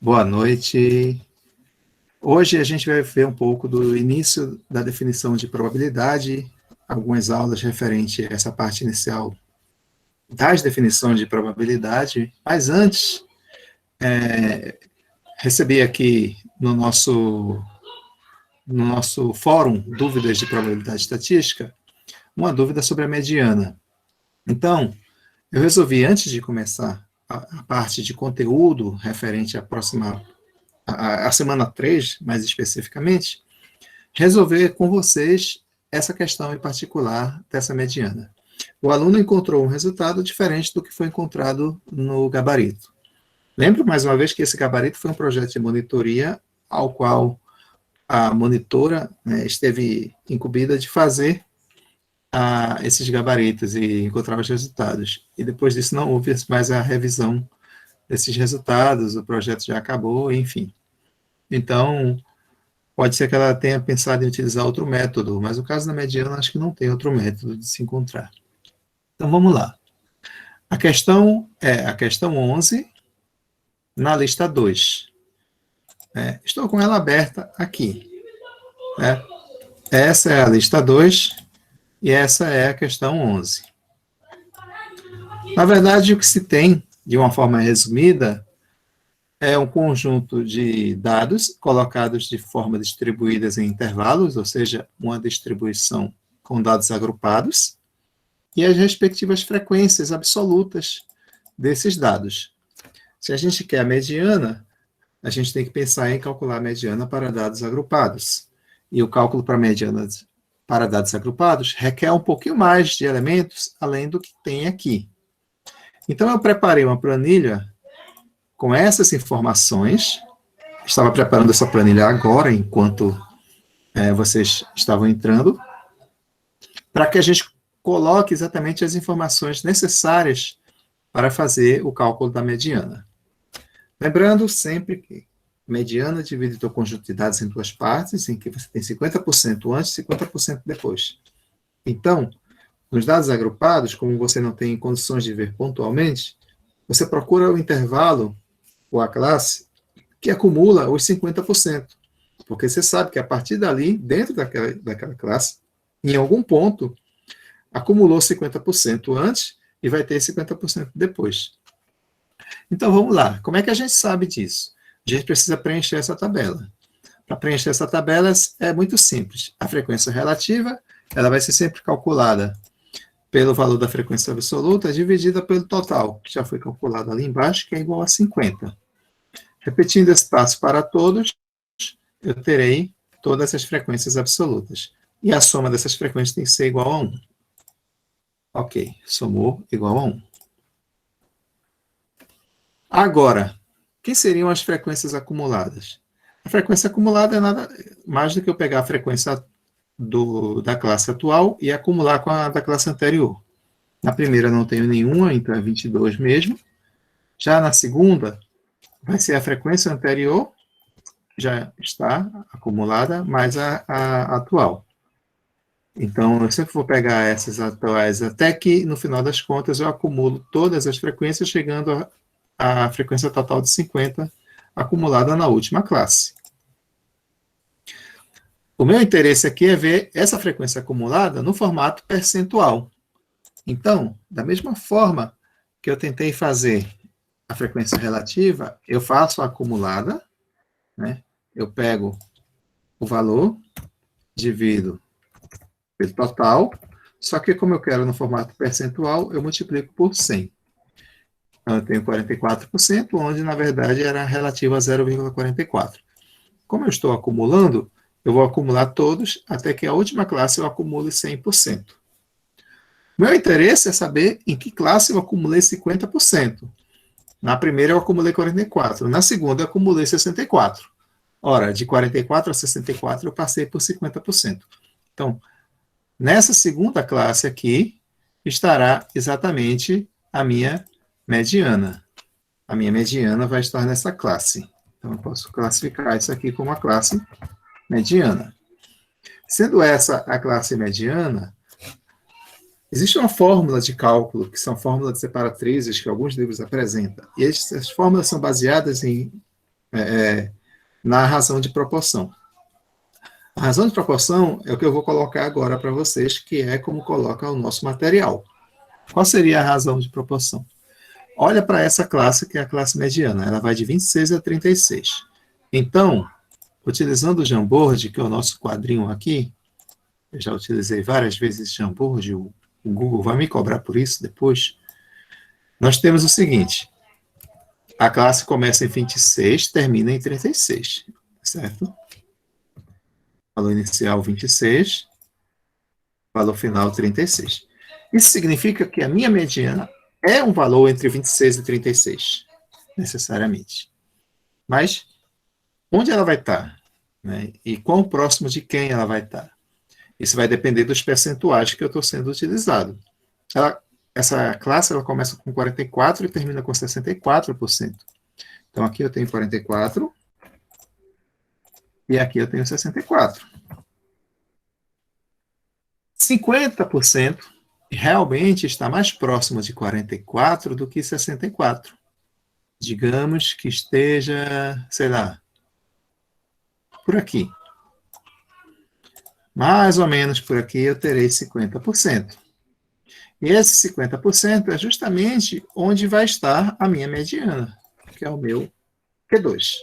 Boa noite. Hoje a gente vai ver um pouco do início da definição de probabilidade, algumas aulas referentes a essa parte inicial das definições de probabilidade, mas antes, recebi aqui no nosso fórum Dúvidas de Probabilidade Estatística, uma dúvida sobre a mediana. Então, eu resolvi, antes de começar a parte de conteúdo referente à próxima a semana 3, mais especificamente, resolver com vocês essa questão em particular dessa mediana. O aluno encontrou um resultado diferente do que foi encontrado no gabarito. Lembro, mais uma vez, que esse gabarito foi um projeto de monitoria ao qual a monitora esteve incumbida de fazer esses gabaritos e encontrar os resultados. E depois disso não houve mais a revisão desses resultados, o projeto já acabou, enfim. Então, pode ser que ela tenha pensado em utilizar outro método, mas no caso da mediana, acho que não tem outro método de se encontrar. Então, vamos lá. A questão é a questão 11, na lista 2. Estou com ela aberta aqui. Essa é a lista 2 e essa é a questão 11. Na verdade, o que se tem, de uma forma resumida, é um conjunto de dados colocados de forma distribuídas em intervalos, ou seja, uma distribuição com dados agrupados, e as respectivas frequências absolutas desses dados. Se a gente quer a mediana, a gente tem que pensar em calcular a mediana para dados agrupados. E o cálculo para mediana para dados agrupados requer um pouquinho mais de elementos, além do que tem aqui. Então, eu preparei uma planilha com essas informações. Estava preparando essa planilha agora, enquanto vocês estavam entrando, para que a gente coloque exatamente as informações necessárias para fazer o cálculo da mediana. Lembrando sempre que mediana divide o teu conjunto de dados em duas partes, em que você tem 50% antes e 50% depois. Então, nos dados agrupados, como você não tem condições de ver pontualmente, você procura o intervalo, ou a classe, que acumula os 50%. Porque você sabe que a partir dali, dentro daquela classe, em algum ponto, acumulou 50% antes e vai ter 50% depois. Então, vamos lá. Como é que a gente sabe disso? A gente precisa preencher essa tabela. Para preencher essa tabela é muito simples. A frequência relativa, ela vai ser sempre calculada pelo valor da frequência absoluta dividida pelo total, que já foi calculado ali embaixo, que é igual a 50. Repetindo esse passo para todos, eu terei todas as frequências absolutas. E a soma dessas frequências tem que ser igual a 1. Ok, somou igual a 1. Agora, quem seriam as frequências acumuladas? A frequência acumulada é nada mais do que eu pegar a frequência da classe atual e acumular com a da classe anterior. Na primeira não tenho nenhuma, então é 22 mesmo. Já na segunda, vai ser a frequência anterior, já está acumulada, mais a atual. Então, eu sempre vou pegar essas atuais, até que, no final das contas, eu acumulo todas as frequências, chegando à frequência total de 50, acumulada na última classe. O meu interesse aqui é ver essa frequência acumulada no formato percentual. Então, da mesma forma que eu tentei fazer a frequência relativa, eu faço a acumulada, eu pego o valor, divido pelo total, só que como eu quero no formato percentual, eu multiplico por 100. Então, eu tenho 44%, onde, na verdade, era relativo a 0,44. Como eu estou acumulando, eu vou acumular todos, até que a última classe eu acumule 100%. Meu interesse é saber em que classe eu acumulei 50%. Na primeira eu acumulei 44%, na segunda eu acumulei 64%. Ora, de 44 a 64 eu passei por 50%. Então, nessa segunda classe aqui, estará exatamente a minha mediana. A minha mediana vai estar nessa classe. Então, eu posso classificar isso aqui como a classe mediana. Sendo essa a classe mediana, existe uma fórmula de cálculo, que são fórmulas de separatrizes, que alguns livros apresentam. E essas fórmulas são baseadas em na razão de proporção. A razão de proporção é o que eu vou colocar agora para vocês, que é como coloca o nosso material. Qual seria a razão de proporção? Olha para essa classe, que é a classe mediana. Ela vai de 26 a 36. Então, utilizando o Jamboard, que é o nosso quadrinho aqui, eu já utilizei várias vezes Jamboard, o Google vai me cobrar por isso depois. Nós temos o seguinte: a classe começa em 26, termina em 36, certo? Valor inicial 26, valor final 36. Isso significa que a minha mediana é um valor entre 26 e 36, necessariamente. Mas onde ela vai estar? Né? E quão próximo de quem ela vai estar? Isso vai depender dos percentuais que eu estou sendo utilizado. Essa classe ela começa com 44% e termina com 64%. Então, aqui eu tenho 44% e aqui eu tenho 64%. 50% realmente está mais próximo de 44% do que 64%. Digamos que esteja, sei lá, por aqui. Mais ou menos por aqui eu terei 50%. E esse 50% é justamente onde vai estar a minha mediana, que é o meu Q2.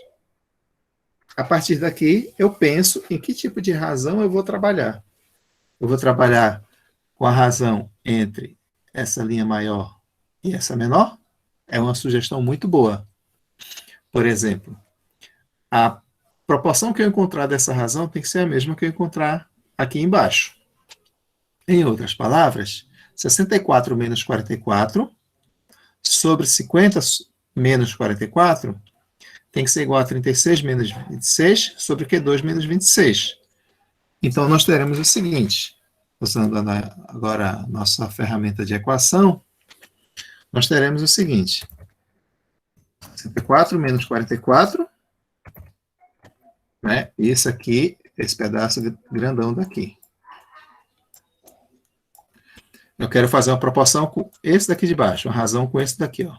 A partir daqui, eu penso em que tipo de razão eu vou trabalhar. Eu vou trabalhar com a razão entre essa linha maior e essa menor? É uma sugestão muito boa. Por exemplo, a proporção que eu encontrar dessa razão tem que ser a mesma que eu encontrar aqui embaixo. Em outras palavras, 64 menos 44 sobre 50 menos 44 tem que ser igual a 36 menos 26 sobre Q2 menos 26. Então, nós teremos o seguinte, usando agora a nossa ferramenta de equação, nós teremos o seguinte: 64 menos 44, né? Isso aqui, esse pedaço grandão daqui. Eu quero fazer uma proporção com esse daqui de baixo, uma razão com esse daqui, ó.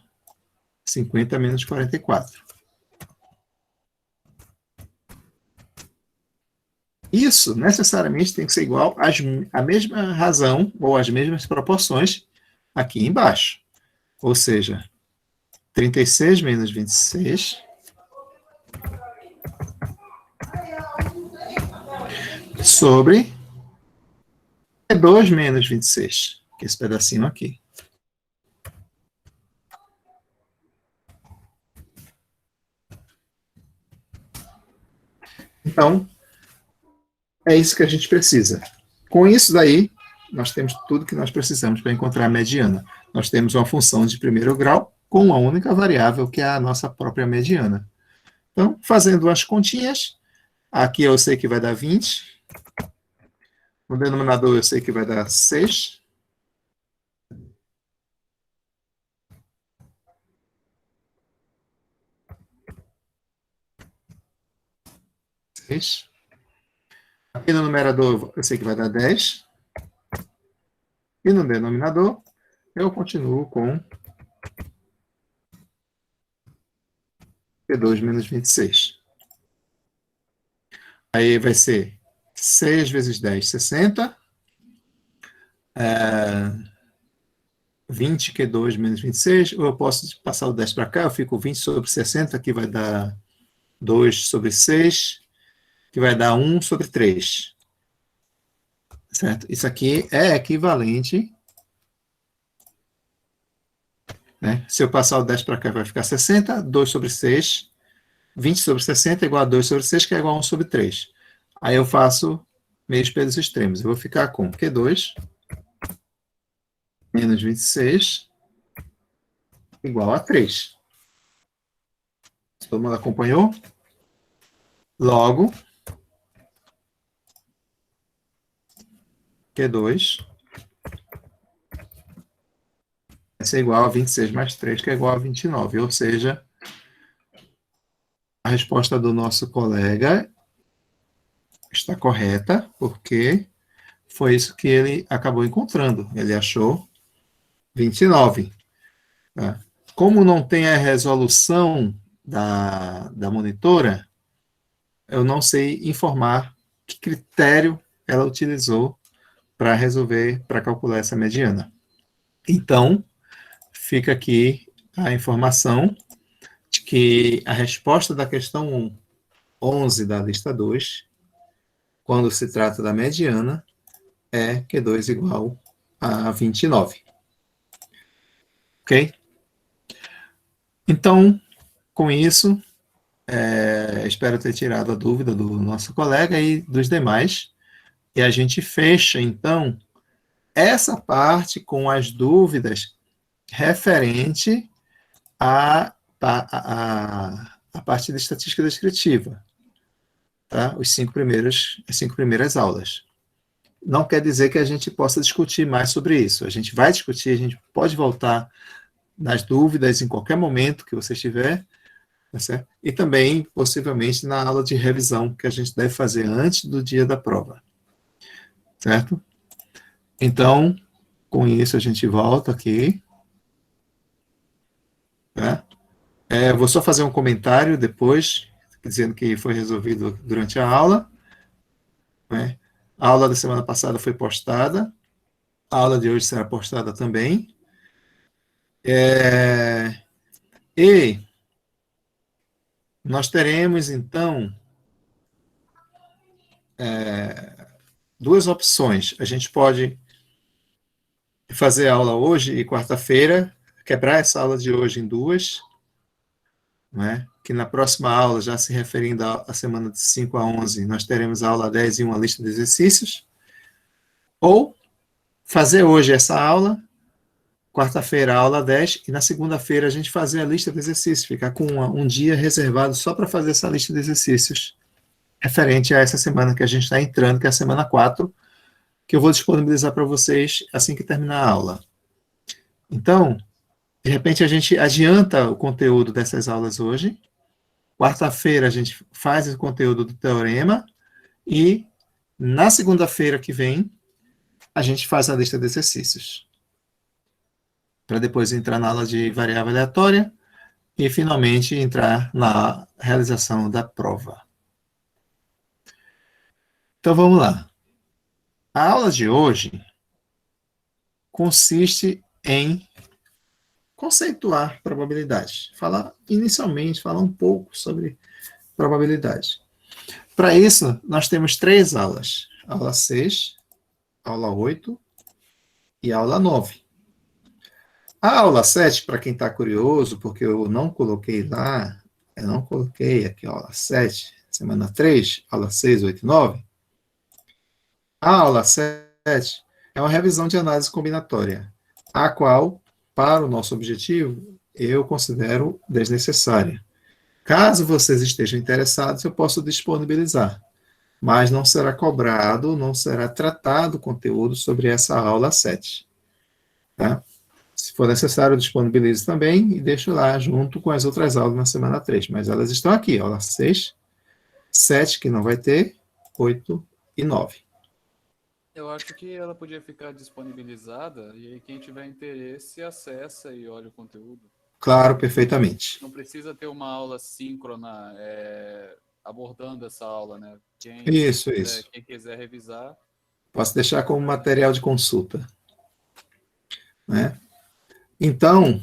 50 menos 44. Isso necessariamente tem que ser igual à mesma razão ou às mesmas proporções aqui embaixo. Ou seja, 36 menos 26 sobre 2 menos 26, que é esse pedacinho aqui. Então, é isso que a gente precisa. Com isso daí, nós temos tudo que nós precisamos para encontrar a mediana. Nós temos uma função de primeiro grau com uma única variável, que é a nossa própria mediana. Então, fazendo as continhas, aqui eu sei que vai dar 20. No denominador eu sei que vai dar 6. Aqui no numerador eu sei que vai dar 10. E no denominador eu continuo com P2 menos 26. Aí vai ser 6 vezes 10, 60. 20 Q2 menos 26. Ou eu posso passar o 10 para cá, eu fico 20 sobre 60, que vai dar 2 sobre 6, que vai dar 1 sobre 3. Certo? Isso aqui é equivalente. Né? Se eu passar o 10 para cá, vai ficar 60, 2 sobre 6, 20 sobre 60 é igual a 2 sobre 6, que é igual a 1 sobre 3. Aí eu faço meios pelos extremos. Eu vou ficar com Q2 menos 26 igual a 3. Todo mundo acompanhou? Logo, Q2 vai ser igual a 26 mais 3, que é igual a 29. Ou seja, a resposta do nosso colega está correta, porque foi isso que ele acabou encontrando. Ele achou 29. Como não tem a resolução da monitora, eu não sei informar que critério ela utilizou para resolver, para calcular essa mediana. Então, fica aqui a informação de que a resposta da questão 1, 11 da lista 2, quando se trata da mediana, é Q2 igual a 29. Ok? Então, com isso, espero ter tirado a dúvida do nosso colega e dos demais. E a gente fecha, então, essa parte com as dúvidas referente à parte da estatística descritiva, tá? As 5 primeiras aulas. Não quer dizer que a gente possa discutir mais sobre isso. A gente vai discutir, a gente pode voltar nas dúvidas em qualquer momento que você estiver, tá certo? E também, possivelmente, na aula de revisão que a gente deve fazer antes do dia da prova, certo? Então, com isso, a gente volta aqui, tá? Vou só fazer um comentário depois, dizendo que foi resolvido durante a aula, né? A aula da semana passada foi postada, a aula de hoje será postada também. E nós teremos, então, duas opções. A gente pode fazer a aula hoje e quarta-feira, quebrar essa aula de hoje em duas, né? Que na próxima aula, já se referindo à semana de 5 a 11, nós teremos a aula 10 e uma lista de exercícios. Ou fazer hoje essa aula, quarta-feira a aula 10, e na segunda-feira a gente fazer a lista de exercícios, ficar com um dia reservado só para fazer essa lista de exercícios, referente a essa semana que a gente está entrando, que é a semana 4, que eu vou disponibilizar para vocês assim que terminar a aula. Então, de repente a gente adianta o conteúdo dessas aulas hoje, quarta-feira a gente faz o conteúdo do teorema, e na segunda-feira que vem a gente faz a lista de exercícios, para depois entrar na aula de variável aleatória e finalmente entrar na realização da prova. Então vamos lá. A aula de hoje consiste em conceituar probabilidade. Inicialmente, falar um pouco sobre probabilidade. Para isso, nós temos 3 aulas. Aula 6, aula 8 e aula 9. A aula 7, para quem está curioso, porque eu não coloquei lá, eu não coloquei aqui, aula 7, semana 3, aula 6, 8 e 9. A aula 7 é uma revisão de análise combinatória, a qual, para o nosso objetivo, eu considero desnecessária. Caso vocês estejam interessados, eu posso disponibilizar, mas não será cobrado, não será tratado conteúdo sobre essa aula 7. Tá? Se for necessário, eu disponibilizo também e deixo lá junto com as outras aulas na semana 3, mas elas estão aqui, aula 6, 7, que não vai ter, 8 e 9. Eu acho que ela podia ficar disponibilizada e aí quem tiver interesse acessa e olha o conteúdo. Claro, perfeitamente. Não precisa ter uma aula síncrona abordando essa aula, né? Isso. Quem quiser revisar. Posso deixar como material de consulta, né? Então,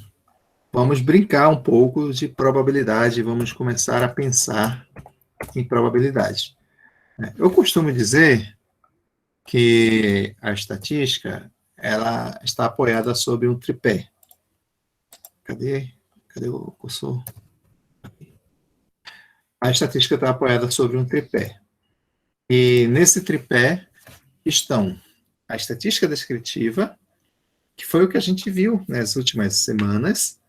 vamos brincar um pouco de probabilidade, vamos começar a pensar em probabilidade. Eu costumo dizer que a estatística, ela está apoiada sobre um tripé. Cadê o cursor? A estatística está apoiada sobre um tripé. E nesse tripé estão a estatística descritiva, que foi o que a gente viu nas últimas semanas,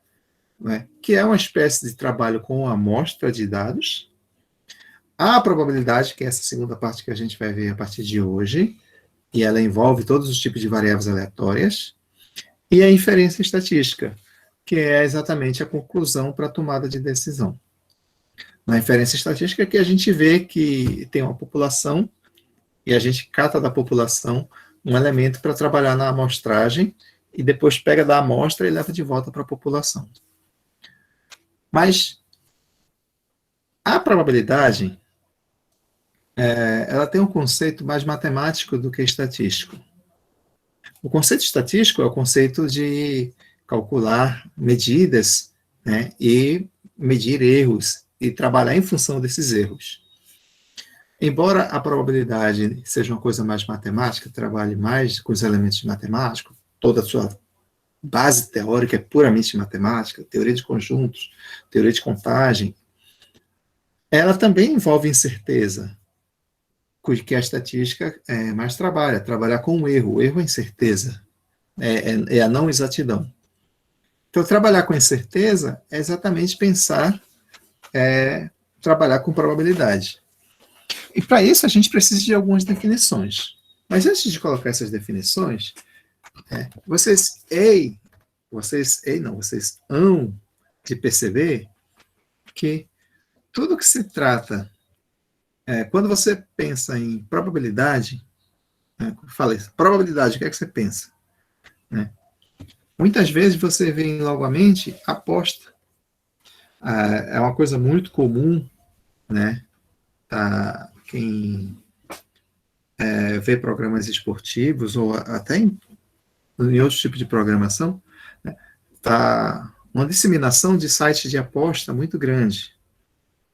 né, que é uma espécie de trabalho com amostra de dados, a probabilidade, que é essa segunda parte que a gente vai ver a partir de hoje, e ela envolve todos os tipos de variáveis aleatórias, e a inferência estatística, que é exatamente a conclusão para a tomada de decisão. Na inferência estatística, que a gente vê que tem uma população, e a gente cata da população um elemento para trabalhar na amostragem, e depois pega da amostra e leva de volta para a população. Mas A probabilidade, ela tem um conceito mais matemático do que estatístico. O conceito estatístico é o conceito de calcular medidas, né, e medir erros e trabalhar em função desses erros. Embora a probabilidade seja uma coisa mais matemática, trabalhe mais com os elementos matemáticos, toda a sua base teórica é puramente matemática, teoria de conjuntos, teoria de contagem, ela também envolve incerteza, que a estatística mais trabalhar com o erro é incerteza, é a não exatidão. Então, trabalhar com incerteza é exatamente pensar, trabalhar com probabilidade. E para isso a gente precisa de algumas definições. Mas antes de colocar essas definições, vocês hão de perceber que tudo que se trata, quando você pensa em probabilidade, falei, probabilidade, o que é que você pensa? Muitas vezes você vê logo à mente aposta. É uma coisa muito comum, né? Quem vê programas esportivos ou até em outros tipos de programação, né, uma disseminação de sites de aposta muito grande,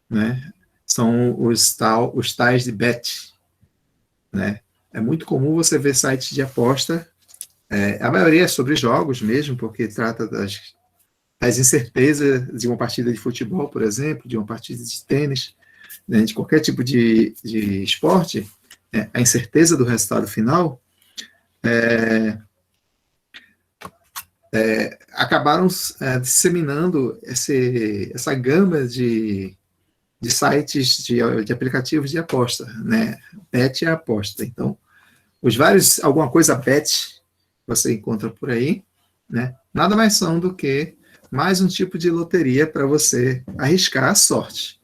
né? São os tais de bet, né? É muito comum você ver sites de aposta, a maioria é sobre jogos mesmo, porque trata das incertezas de uma partida de futebol, por exemplo, de uma partida de tênis, né, de qualquer tipo de esporte, a incerteza do resultado final, acabaram disseminando essa gama de sites, de aplicativos de aposta, né? Bet é aposta. Então, alguma coisa bet você encontra por aí, né? Nada mais são do que mais um tipo de loteria para você arriscar a sorte,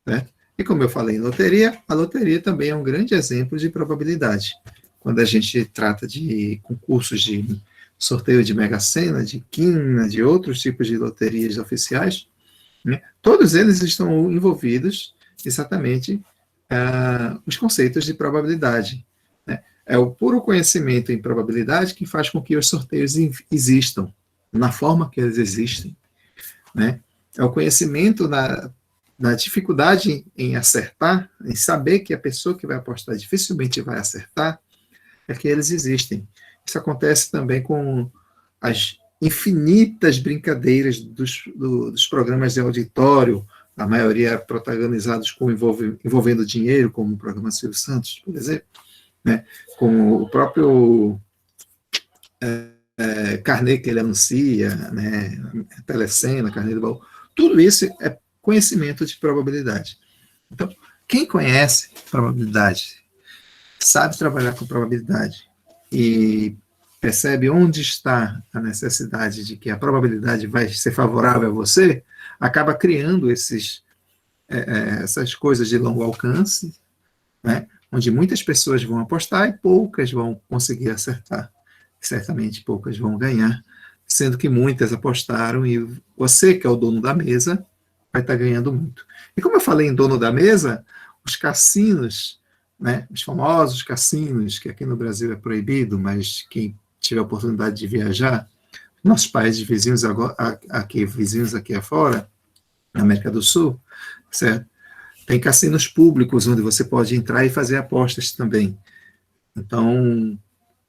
né? E como eu falei em loteria, a loteria também é um grande exemplo de probabilidade. Quando a gente trata de concursos de sorteio de mega-sena, de quina, de outros tipos de loterias oficiais, né, todos eles estão envolvidos exatamente os conceitos de probabilidade. Né? É o puro conhecimento em probabilidade que faz com que os sorteios existam, na forma que eles existem. Né? É o conhecimento na dificuldade em acertar, em saber que a pessoa que vai apostar dificilmente vai acertar, é que eles existem. Isso acontece também com as infinitas brincadeiras dos programas de auditório, a maioria protagonizados envolvendo dinheiro, como o programa Silvio Santos, por exemplo, né? Como o próprio carnê que ele anuncia, né? Telecena, carnê do baú, tudo isso é conhecimento de probabilidade. Então, quem conhece probabilidade, sabe trabalhar com probabilidade e percebe onde está a necessidade de que a probabilidade vai ser favorável a você, acaba criando essas coisas de longo alcance, né, onde muitas pessoas vão apostar e poucas vão conseguir acertar. Certamente poucas vão ganhar, sendo que muitas apostaram e você, que é o dono da mesa, vai estar ganhando muito. E como eu falei em dono da mesa, os cassinos, né, os famosos cassinos, que aqui no Brasil é proibido, mas quem tiver a oportunidade de viajar, nossos países vizinhos vizinhos aqui afora, na América do Sul, certo? Tem cassinos públicos onde você pode entrar e fazer apostas também. Então,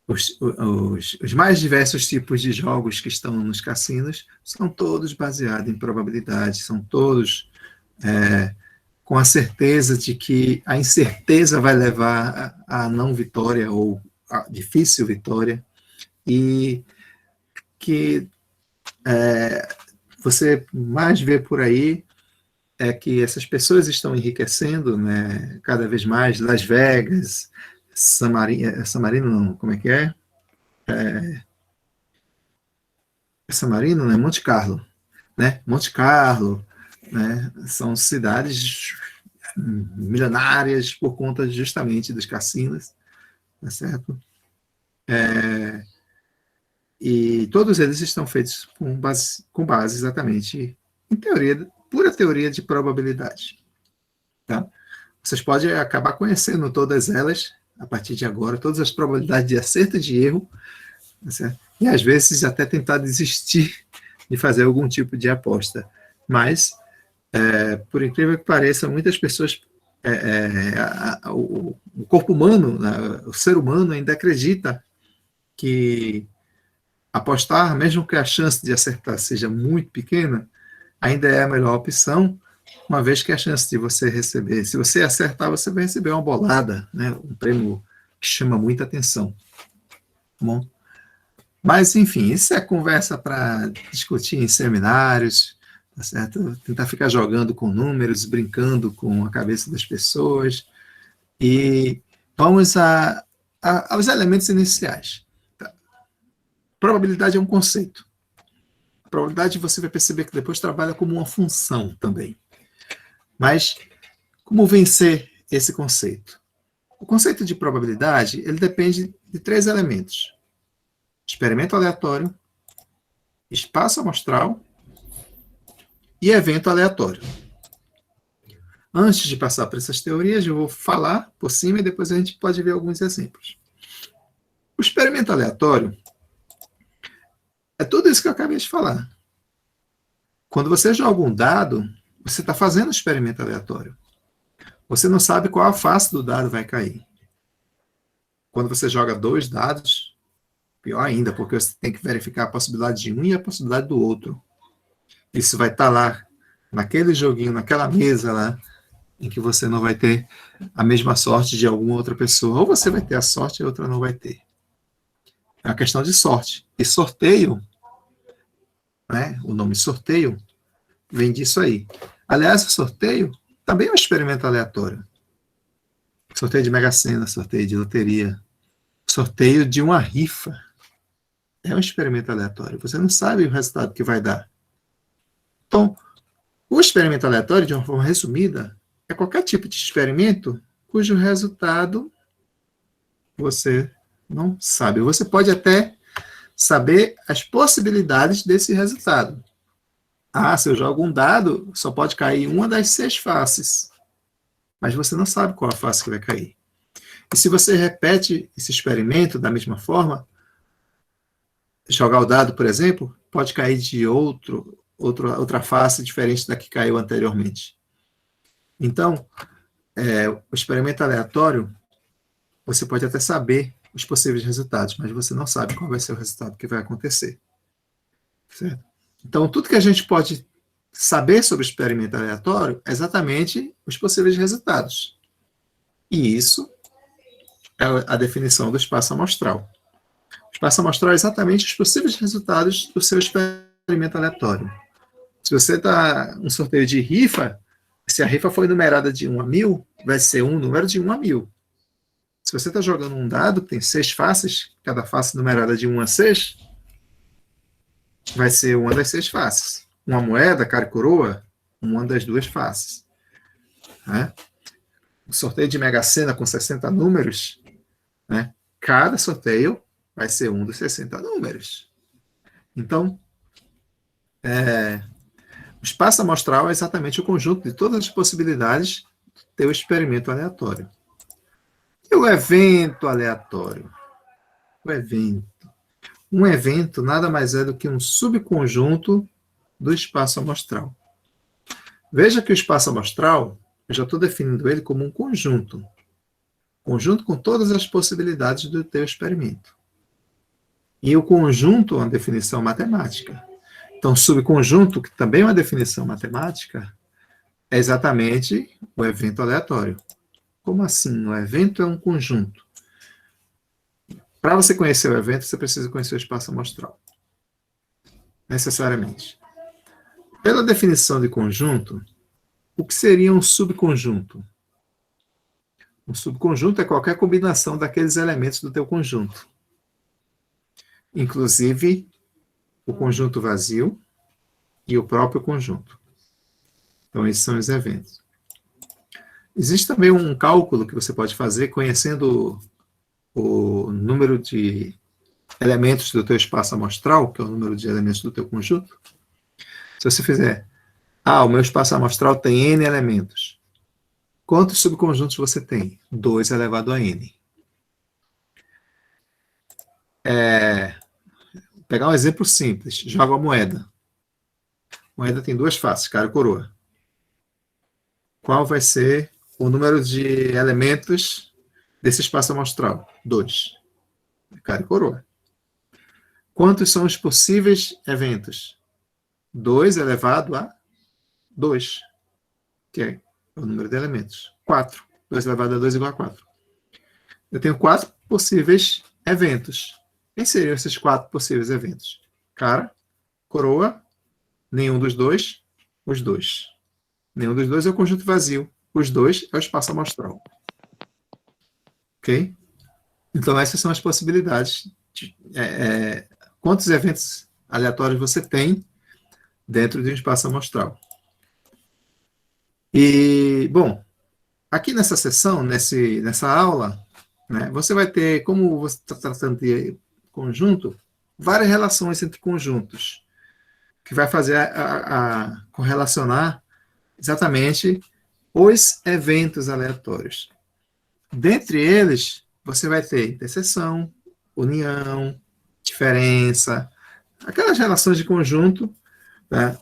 os mais diversos tipos de jogos que estão nos cassinos são todos baseados em probabilidade, são todos com a certeza de que a incerteza vai levar à não vitória ou à difícil vitória, e que você mais vê por aí é que essas pessoas estão enriquecendo, né, cada vez mais. Las Vegas, San Marino não, como é que é? San Marino, né? Monte Carlo, né? Monte Carlo, né? São cidades milionárias por conta justamente dos cassinos, tá certo? E todos eles estão feitos com base exatamente em teoria, pura teoria de probabilidade. tá? Vocês podem acabar conhecendo todas elas, a partir de agora, todas as probabilidades de acerto e de erro, tá certo? E às vezes até tentar desistir de fazer algum tipo de aposta. Mas, por incrível que pareça, muitas pessoas, o corpo humano, né, o ser humano ainda acredita que apostar, mesmo que a chance de acertar seja muito pequena, ainda é a melhor opção, uma vez que a chance de você receber, se você acertar, você vai receber uma bolada, né, um prêmio que chama muita atenção. Tá bom? Mas, enfim, isso é conversa para discutir em seminários, tá certo? Tentar ficar jogando com números, brincando com a cabeça das pessoas. E vamos aos elementos iniciais. Tá? Probabilidade é um conceito. A probabilidade você vai perceber que depois trabalha como uma função também. Mas como vencer esse conceito? O conceito de probabilidade, ele depende de 3 elementos: experimento aleatório, espaço amostral e evento aleatório. Antes de passar por essas teorias, eu vou falar por cima e depois a gente pode ver alguns exemplos. O experimento aleatório é tudo isso que eu acabei de falar. Quando você joga um dado, você está fazendo um experimento aleatório. Você não sabe qual a face do dado vai cair. Quando você joga 2 dados, pior ainda, porque você tem que verificar a possibilidade de um e a possibilidade do outro. Isso vai estar lá, naquele joguinho, naquela mesa lá, em que você não vai ter a mesma sorte de alguma outra pessoa. Ou você vai ter a sorte e a outra não vai ter. É uma questão de sorte. E sorteio, né, o nome sorteio, vem disso aí. Aliás, o sorteio também é um experimento aleatório. Sorteio de Mega-Sena, sorteio de loteria, sorteio de uma rifa. É um experimento aleatório. Você não sabe o resultado que vai dar. Então, o experimento aleatório, de uma forma resumida, é qualquer tipo de experimento cujo resultado você não sabe. Você pode até saber as possibilidades desse resultado. Ah, se eu jogo um dado, só pode cair uma das 6 faces. Mas você não sabe qual a face que vai cair. E se você repete esse experimento da mesma forma, jogar o dado, por exemplo, pode cair de outra face diferente da que caiu anteriormente. Então, o experimento aleatório, você pode até saber os possíveis resultados, mas você não sabe qual vai ser o resultado que vai acontecer. Certo? Então, tudo que a gente pode saber sobre o experimento aleatório é exatamente os possíveis resultados. E isso é a definição do espaço amostral. O espaço amostral é exatamente os possíveis resultados do seu experimento aleatório. Se você está um sorteio de rifa, se a rifa foi numerada de 1 a 1000, vai ser um número de 1 a 1000. Se você está jogando um dado que tem 6 faces, cada face numerada de 1 a 6, vai ser uma das 6 faces. Uma moeda, cara e coroa, uma das 2 faces. Né? O sorteio de Mega-Sena com 60 números, né? Cada sorteio vai ser um dos 60 números. Então, o espaço amostral é exatamente o conjunto de todas as possibilidades do teu experimento aleatório. E o evento aleatório? O evento. Um evento nada mais é do que um subconjunto do espaço amostral. Veja que o espaço amostral, eu já estou definindo ele como um conjunto. Conjunto com todas as possibilidades do teu experimento. E o conjunto é uma definição matemática. Então, subconjunto, que também é uma definição matemática, é exatamente o evento aleatório. Como assim? O evento é um conjunto. Para você conhecer o evento, você precisa conhecer o espaço amostral. Necessariamente. Pela definição de conjunto, o que seria um subconjunto? Um subconjunto é qualquer combinação daqueles elementos do teu conjunto. Inclusive, o conjunto vazio e o próprio conjunto. Então, esses são os eventos. Existe também um cálculo que você pode fazer conhecendo o número de elementos do teu espaço amostral, que é o número de elementos do teu conjunto. Se você fizer, o meu espaço amostral tem N elementos. Quantos subconjuntos você tem? 2 elevado a n. Vou pegar um exemplo simples. Joga uma moeda. A moeda tem 2 faces, cara e coroa. Qual vai ser o número de elementos desse espaço amostral? 2. Cara e coroa. Quantos são os possíveis eventos? 2 elevado a 2, que é o número de elementos. 4. 2 elevado a 2 igual a 4. Eu tenho 4 possíveis eventos. Quem seriam esses 4 possíveis eventos? Cara, coroa, nenhum dos dois, os dois. Nenhum dos dois é o conjunto vazio. Os dois é o espaço amostral. Ok? Então, essas são as possibilidades. Quantos eventos aleatórios você tem dentro de um espaço amostral? E, bom, aqui nessa sessão, nessa aula, né, você vai ter, como você está tratando de conjunto, várias relações entre conjuntos, que vai fazer a correlacionar exatamente os eventos aleatórios. Dentre eles, você vai ter interseção, união, diferença, aquelas relações de conjunto, tá?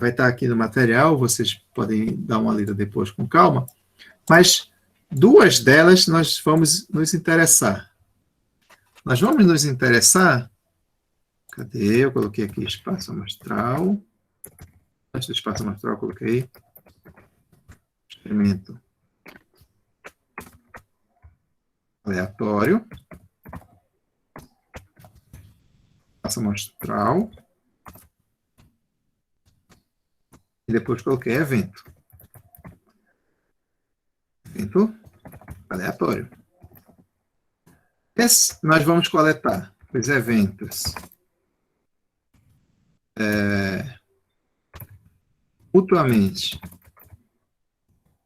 Vai estar aqui no material, vocês podem dar uma lida depois com calma, mas 2 delas nós vamos nos interessar. Nós vamos nos interessar, cadê? Eu coloquei aqui espaço amostral, antes do espaço amostral eu coloquei experimento aleatório, espaço amostral, e depois coloquei evento. Evento aleatório. Nós vamos coletar os eventos mutuamente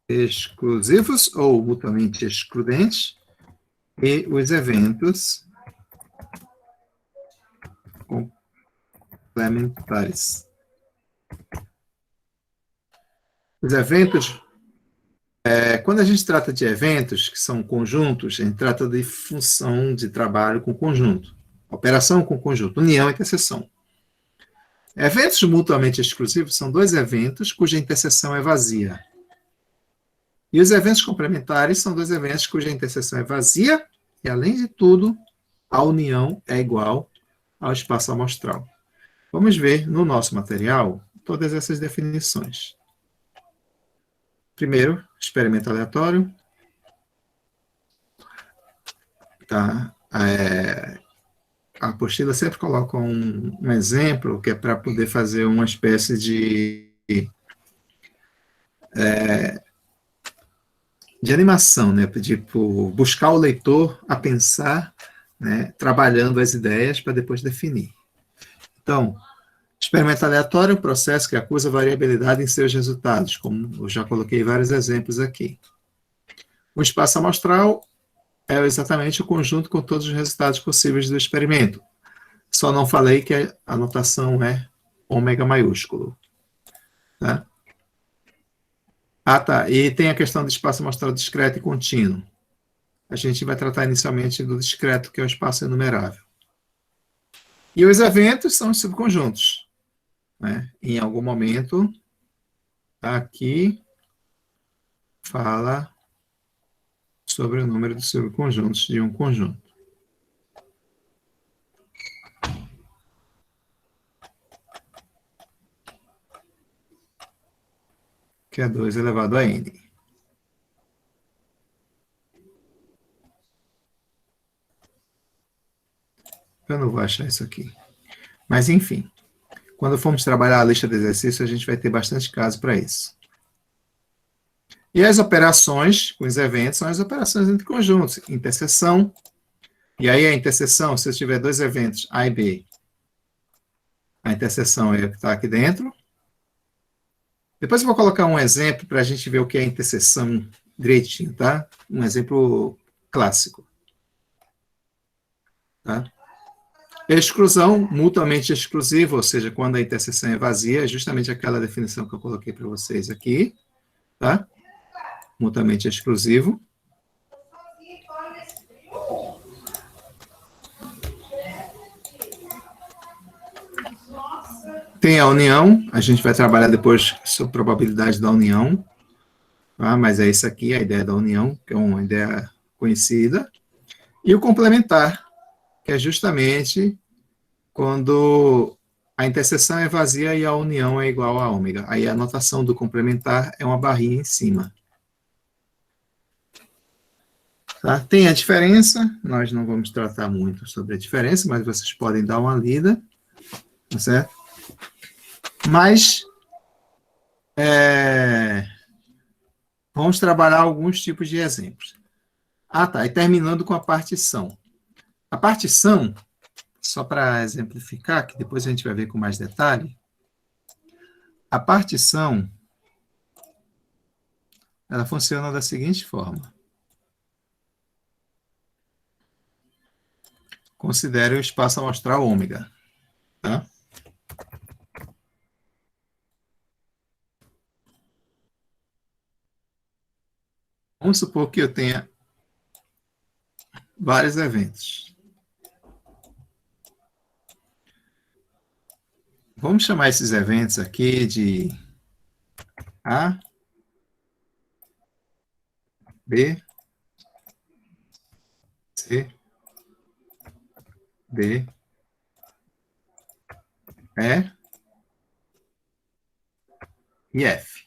exclusivos ou mutuamente excludentes e os eventos complementares. Os eventos, quando a gente trata de eventos, que são conjuntos, a gente trata de função de trabalho com conjunto, operação com conjunto, união e interseção. Eventos mutuamente exclusivos são 2 eventos cuja interseção é vazia. E os eventos complementares são 2 eventos cuja interseção é vazia e, além de tudo, a união é igual ao espaço amostral. Vamos ver no nosso material todas essas definições. Primeiro, experimento aleatório. Tá? A apostila sempre coloca um exemplo que é para poder fazer uma espécie de animação, né? Tipo, buscar o leitor a pensar, né? Trabalhando as ideias para depois definir. Então, experimento aleatório é um processo que acusa variabilidade em seus resultados, como eu já coloquei vários exemplos aqui. O espaço amostral é exatamente o conjunto com todos os resultados possíveis do experimento. Só não falei que a notação é ômega maiúsculo. Tá? Tá. E tem a questão do espaço amostral discreto e contínuo. A gente vai tratar inicialmente do discreto, que é o espaço enumerável. E os eventos são os subconjuntos. Né? Em algum momento, aqui fala sobre o número de subconjuntos de um conjunto. Que é 2 elevado a n. Eu não vou achar isso aqui. Mas, enfim, quando formos trabalhar a lista de exercícios, a gente vai ter bastante caso para isso. E as operações com os eventos são as operações entre conjuntos. Interseção. E aí a interseção, se eu tiver 2 eventos, A e B, a interseção é o que está aqui dentro. Depois eu vou colocar um exemplo para a gente ver o que é interseção direitinho, tá? Um exemplo clássico. Tá? Exclusão, mutuamente exclusiva, ou seja, quando a interseção é vazia, é justamente aquela definição que eu coloquei para vocês aqui. Tá? mutuamente exclusivo. Tem a união, a gente vai trabalhar depois sobre a probabilidade da união, tá? Mas é isso aqui, a ideia da união, que é uma ideia conhecida. E o complementar, que é justamente quando a interseção é vazia e a união é igual a ômega. Aí a notação do complementar é uma barrinha em cima. Tá? Tem a diferença, nós não vamos tratar muito sobre a diferença, mas vocês podem dar uma lida, tá certo? Mas vamos trabalhar alguns tipos de exemplos. Ah, tá. E terminando com a partição. A partição, só para exemplificar, que depois a gente vai ver com mais detalhe, a partição, ela funciona da seguinte forma. Considere o espaço amostral ômega. Tá? Vamos supor que eu tenha vários eventos. Vamos chamar esses eventos aqui de A, B, C, D, E e F.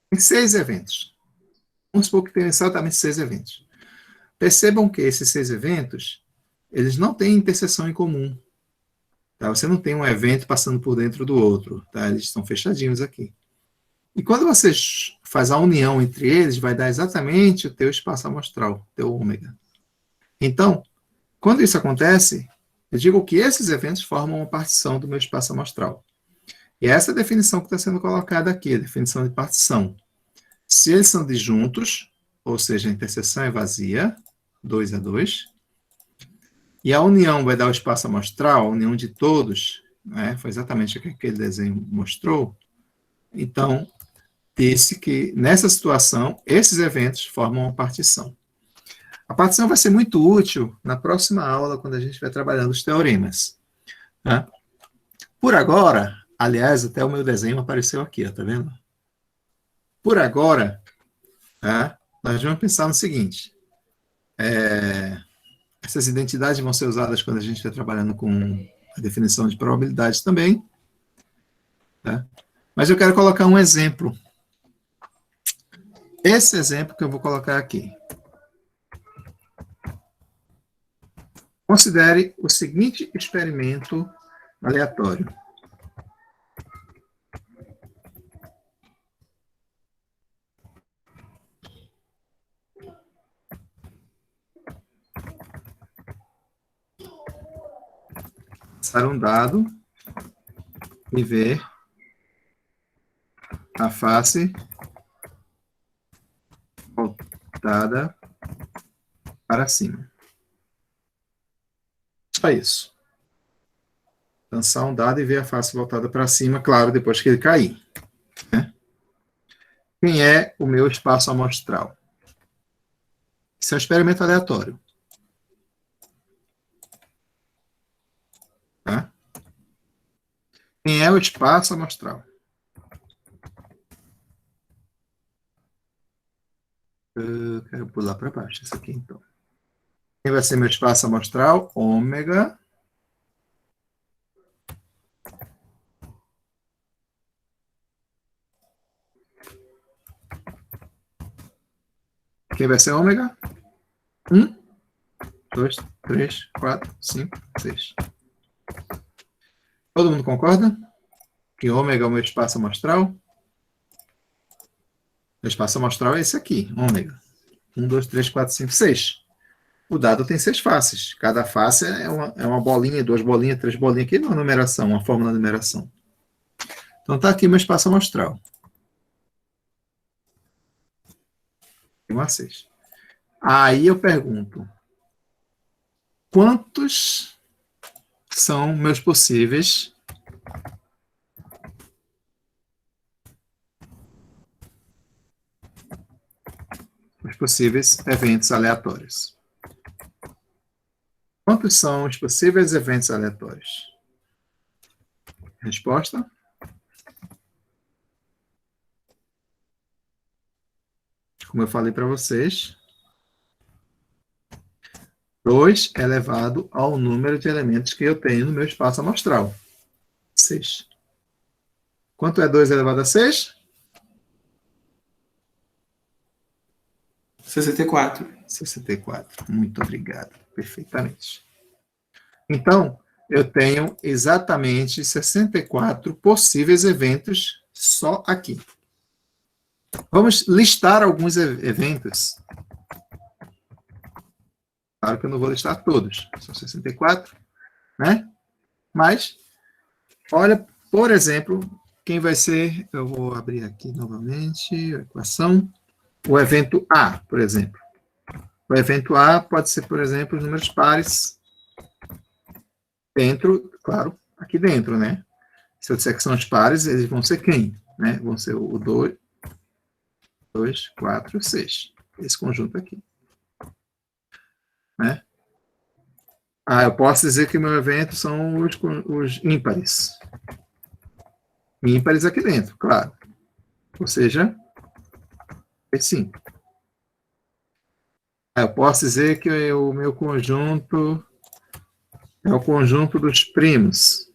Tem 6 eventos. Vamos supor que tem exatamente 6 eventos. Percebam que esses 6 eventos, eles não têm interseção em comum. Tá? Você não tem um evento passando por dentro do outro. Tá? Eles estão fechadinhos aqui. E quando você faz a união entre eles, vai dar exatamente o teu espaço amostral, o teu ômega. Então, quando isso acontece, eu digo que esses eventos formam uma partição do meu espaço amostral. E essa é a definição que está sendo colocada aqui, a definição de partição. Se eles são disjuntos, ou seja, a interseção é vazia, 2 a 2, e a união vai dar o espaço amostral, a união de todos, né, foi exatamente o que aquele desenho mostrou. Então, disse que, nessa situação, esses eventos formam uma partição. A partição vai ser muito útil na próxima aula, quando a gente vai trabalhando os teoremas. Tá? Por agora, aliás, até o meu desenho apareceu aqui, tá vendo? Por agora, tá? Nós vamos pensar no seguinte. Essas identidades vão ser usadas quando a gente está trabalhando com a definição de probabilidades também. Tá? Mas eu quero colocar um exemplo. Esse exemplo que eu vou colocar aqui. Considere o seguinte experimento aleatório. Passar um dado e ver a face voltada para cima. Só isso. Lançar um dado e ver a face voltada para cima, claro, depois que ele cair. Né? Quem é o meu espaço amostral? Isso é um experimento aleatório. Tá? Quem é o espaço amostral? Eu quero pular para baixo isso aqui, então. Quem vai ser meu espaço amostral? Ômega. Quem vai ser ômega? 1, 2, 3, 4, 5, 6. Todo mundo concorda? Que ômega é o meu espaço amostral? O espaço amostral é esse aqui, ômega. 1, 2, 3, 4, 5, 6. O dado tem 6 faces. Cada face é uma bolinha, 2 bolinhas, 3 bolinhas. Aqui não é numeração, uma fórmula de numeração. Então está aqui meu espaço amostral. 1 a 6. Aí eu pergunto, quantos são meus possíveis os possíveis eventos aleatórios. Quantos são os possíveis eventos aleatórios? Resposta? Como eu falei para vocês, 2 é elevado ao número de elementos que eu tenho no meu espaço amostral. 6. Quanto é 2 elevado a 6? 64. 64. Muito obrigado. Perfeitamente. Então, eu tenho exatamente 64 possíveis eventos só aqui. Vamos listar alguns eventos. Claro que eu não vou listar todos. São 64, né? Mas, olha, por exemplo, quem vai ser... Eu vou abrir aqui novamente a equação. O evento A, por exemplo. O evento A pode ser, por exemplo, os números pares dentro, claro, aqui dentro, né? Se eu disser que são os pares, eles vão ser quem? Né? Vão ser o 2, 4, 6. Esse conjunto aqui. Né? Eu posso dizer que meu evento são os ímpares. Ímpares aqui dentro, claro. Ou seja, sim. Eu posso dizer que o meu conjunto é o conjunto dos primos.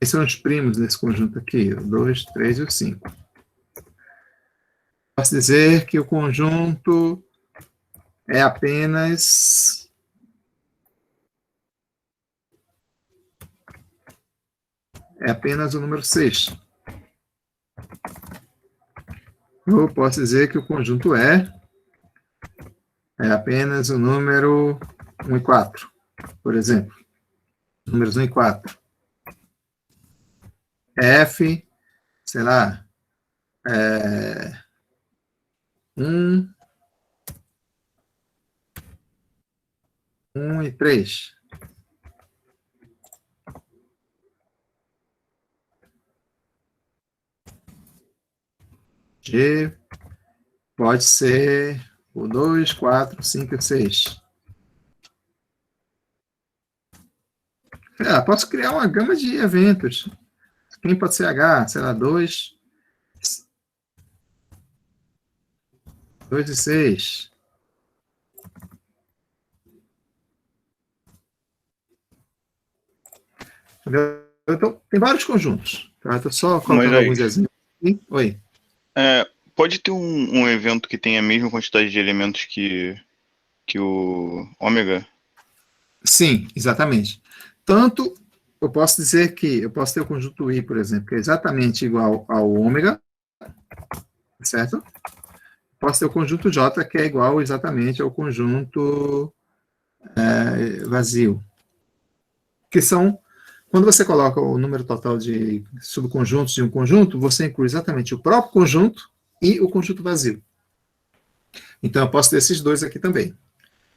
Esses são os primos desse conjunto aqui, o 2, 3 e o 5. Posso dizer que o conjunto é apenas o número 6. Eu posso dizer que o conjunto é apenas o número 1 e 4, por exemplo. Números 1 e 4. F, sei lá, 1 e 3. G pode ser o 2, 4, 5 e 6. Posso criar uma gama de eventos. Quem pode ser H? Sei lá, 2 e 6. Entendeu? Então, tem vários conjuntos. Tá? Estou só colocando alguns exemplos. Oi. Pode ter um evento que tenha a mesma quantidade de elementos que o ômega? Sim, exatamente. Tanto, eu posso dizer que eu posso ter o conjunto I, por exemplo, que é exatamente igual ao ômega, certo? Posso ter o conjunto J, que é igual exatamente ao conjunto vazio. Que são, quando você coloca o número total de subconjuntos de um conjunto, você inclui exatamente o próprio conjunto e o conjunto vazio. Então, eu posso ter esses dois aqui também.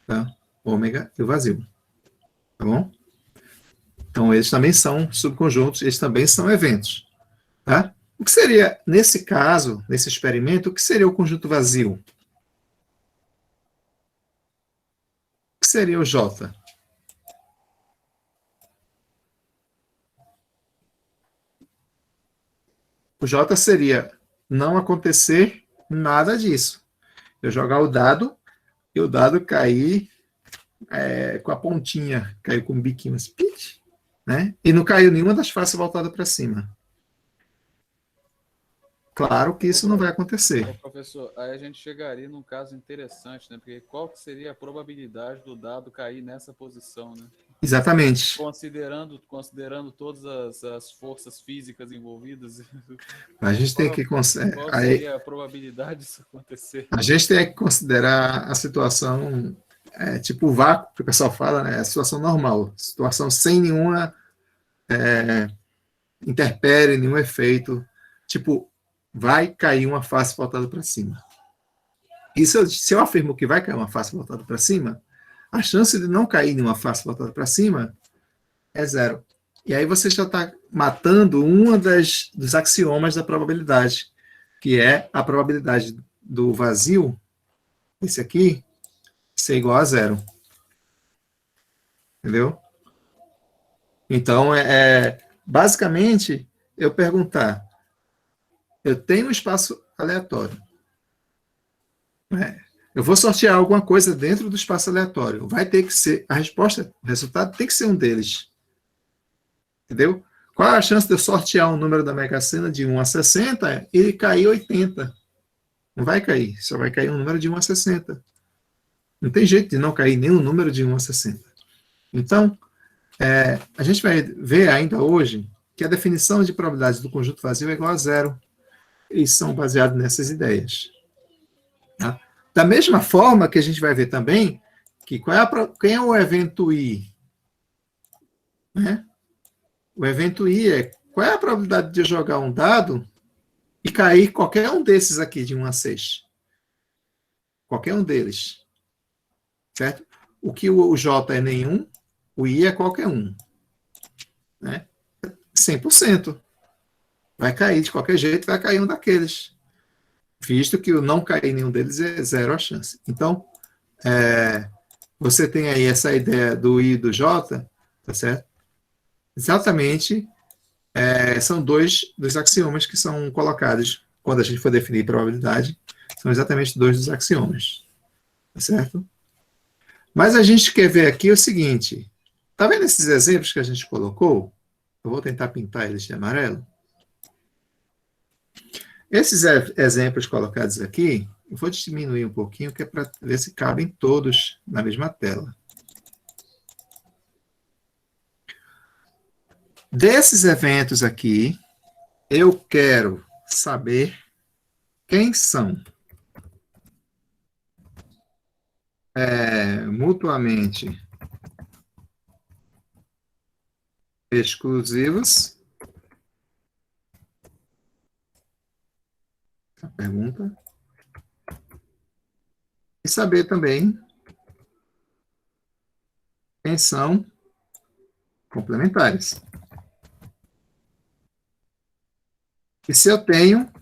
Tá? Ômega e o vazio. Tá bom? Então, eles também são subconjuntos, eles também são eventos. Tá? O que seria, nesse caso, nesse experimento, o que seria o conjunto vazio? O que seria o J? O J seria não acontecer nada disso. Eu jogar o dado e o dado cair com a pontinha, caiu com o biquinho assim, né? E não caiu nenhuma das faces voltada para cima. Claro que isso não vai acontecer. Professor, aí a gente chegaria num caso interessante, né? Porque qual que seria a probabilidade do dado cair nessa posição, né? Exatamente. Considerando todas as forças físicas envolvidas. A gente tem que Qual seria a probabilidade disso acontecer? A gente tem que considerar a situação tipo o vácuo, que o pessoal fala, né? A situação normal, situação sem nenhuma intempérie, nenhum efeito. Tipo, vai cair uma face voltada para cima. E se eu afirmo que vai cair uma face voltada para cima, a chance de não cair nenhuma face voltada para cima é 0. E aí você já está matando uma dos axiomas da probabilidade. que é a probabilidade do vazio, esse aqui, ser igual a zero. Entendeu? Então, basicamente, eu perguntar, eu tenho um espaço aleatório. Eu vou sortear alguma coisa dentro do espaço aleatório. Vai ter que ser, a resposta, o resultado tem que ser um deles. Entendeu? Qual a chance de eu sortear um número da Mega Sena de 1 a 60 e cair 80? Não vai cair, só vai cair um número de 1 a 60. Não tem jeito de não cair nenhum número de 1 a 60. Então, a gente vai ver ainda hoje que a definição de probabilidade do conjunto vazio é igual a zero. E são baseados nessas ideias. Tá? Da mesma forma que a gente vai ver também que quem é o evento I? Né? O evento I qual é a probabilidade de eu jogar um dado e cair qualquer um desses aqui de 1 a 6? Qualquer um deles. Certo? O que o J é nenhum, o I é qualquer um. Né? 100%. Vai cair de qualquer jeito, vai cair um daqueles. Visto que o não cair nenhum deles é zero a chance. Então, você tem aí essa ideia do I e do J, tá certo? Exatamente, são dois dos axiomas que são colocados quando a gente for definir probabilidade, são exatamente dois dos axiomas, tá certo? Mas a gente quer ver aqui o seguinte, tá vendo esses exemplos que a gente colocou? Eu vou tentar pintar eles de amarelo. Esses exemplos colocados aqui, eu vou diminuir um pouquinho, que é para ver se cabem todos na mesma tela. Desses eventos aqui, eu quero saber quem são mutuamente exclusivos. A pergunta. E saber também quem são complementares. E se eu tenho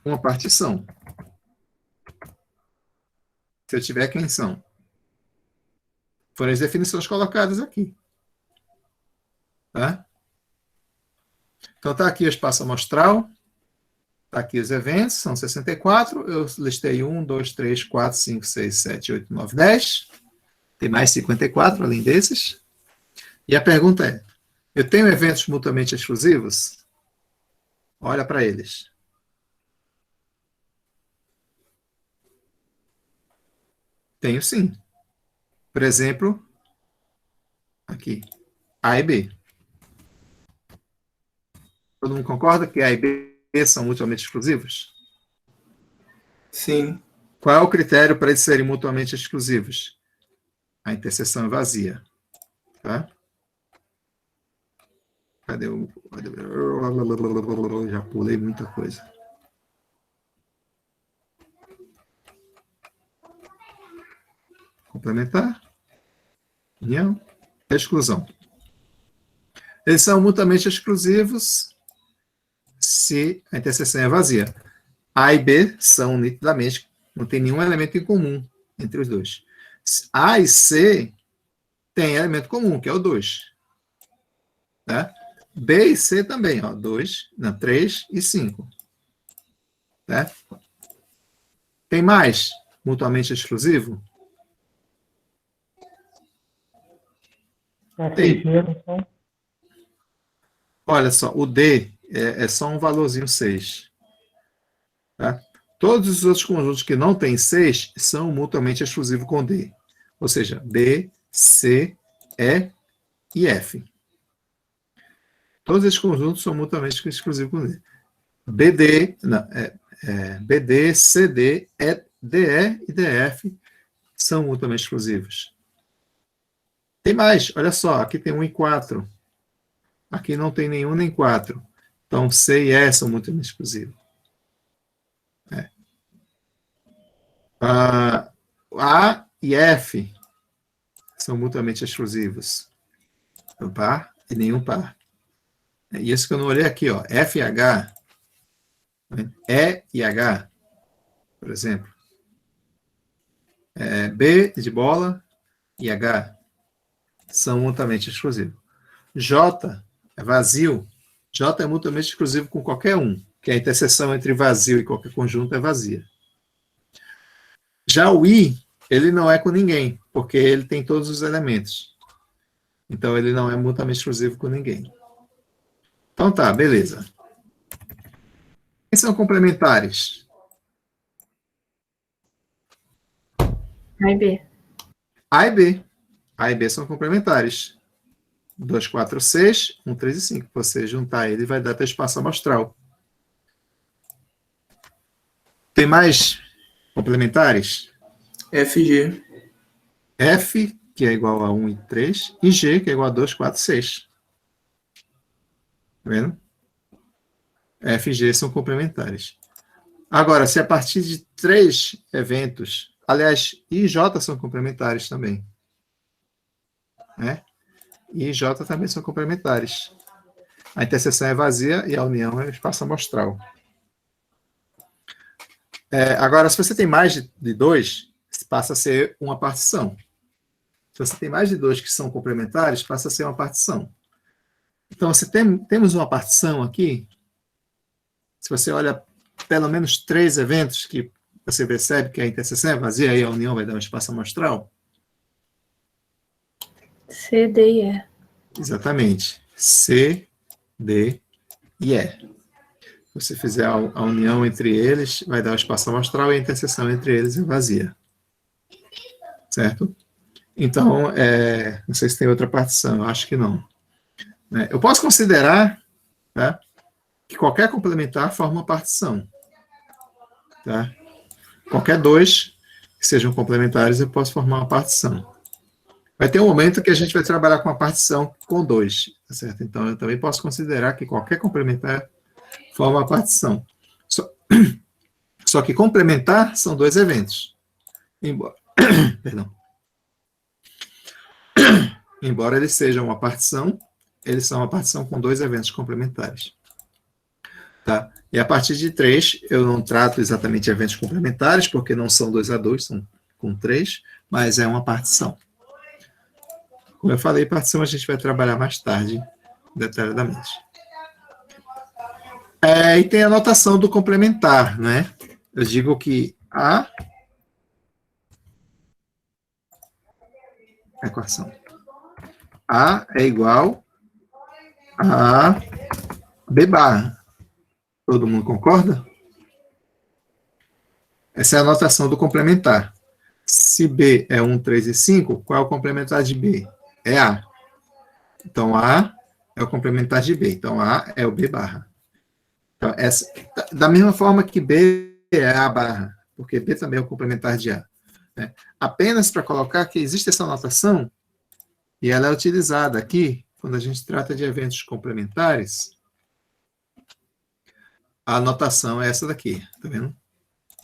uma partição? Se eu tiver quem são? Foram as definições colocadas aqui. Tá? Então, está aqui o espaço amostral. Está aqui os eventos, são 64. Eu listei 1, 2, 3, 4, 5, 6, 7, 8, 9, 10. Tem mais 54 além desses. E a pergunta é, eu tenho eventos mutuamente exclusivos? Olha para eles. Tenho sim. Por exemplo, aqui, A e B. Todo mundo concorda que A e B são mutuamente exclusivos? Sim. Qual é o critério para eles serem mutuamente exclusivos? A interseção é vazia. Tá? Cadê o... Já pulei muita coisa. Complementar. União. Exclusão. Eles são mutuamente exclusivos se a interseção é vazia. A e B são nitidamente, não tem nenhum elemento em comum entre os dois. A e C tem elemento comum, que é o 2. Tá? B e C também, ó, 2, 3 e 5. Tá? Tem mais mutuamente exclusivo? Tem. Olha só, o D é só um valorzinho 6. Tá? Todos os outros conjuntos que não têm 6 são mutuamente exclusivos com D. Ou seja, B, C, E e F. Todos esses conjuntos são mutuamente exclusivos com D. BD, não, BD, CD, DE e DF são mutuamente exclusivos. Tem mais, olha só, aqui tem 1 e 4. Aqui não tem nenhum nem 4. Então, C e E são mutuamente exclusivos. A e F são mutuamente exclusivos. Um par e nenhum par. É isso que eu não olhei aqui, ó. F e H, E e H, por exemplo. B de bola e H são mutuamente exclusivos. J é vazio. J é mutuamente exclusivo com qualquer um, que a interseção entre vazio e qualquer conjunto é vazia. Já o I, ele não é com ninguém, porque ele tem todos os elementos. Então, ele não é mutuamente exclusivo com ninguém. Então, tá, beleza. Quem são complementares? A e B. A e B. A e B são complementares. 2, 4, 6, 1, 3 e 5. Você juntar ele vai dar teu espaço amostral. Tem mais complementares? FG. F, que é igual a 1 e 3, e G, que é igual a 2, 4, 6. Tá vendo? F e G são complementares. Agora, se a partir de 3 eventos, aliás, I e J são complementares também. Né? I e J também são complementares. A interseção é vazia e a união é espaço amostral. Agora, se você tem mais de 2, passa a ser uma partição. Se você tem mais de 2 que são complementares, passa a ser uma partição. Então, temos uma partição aqui. Se você olha pelo menos 3 eventos que você percebe que a interseção é vazia e a união vai dar um espaço amostral. C, D e E. Exatamente. C, D e E. Se você fizer a união entre eles, vai dar um espaço amostral e a interseção entre eles é vazia. Certo? Então, não sei se tem outra partição, eu acho que não. Eu posso considerar, tá, que qualquer complementar forma uma partição. Tá? Qualquer 2 que sejam complementares, eu posso formar uma partição. Vai ter um momento que a gente vai trabalhar com uma partição com 2, tá certo? Então, eu também posso considerar que qualquer complementar forma uma partição. Só que complementar são 2 eventos. Embora eles sejam uma partição, eles são uma partição com 2 eventos complementares. Tá? E a partir de 3, eu não trato exatamente eventos complementares, porque não são 2 a 2, são com 3, mas é uma partição. Como eu falei, partição a gente vai trabalhar mais tarde, detalhadamente. E tem a notação do complementar, né? Eu digo que A equação. A é igual a B barra. Todo mundo concorda? Essa é a notação do complementar. Se B é 1, 3 e 5, qual é o complementar de B? É A. Então, A é o complementar de B. Então, A é o B barra. Então, da mesma forma que B é A barra, porque B também é o complementar de A. Né? Apenas para colocar que existe essa notação, e ela é utilizada aqui, quando a gente trata de eventos complementares, a notação é essa daqui, tá vendo?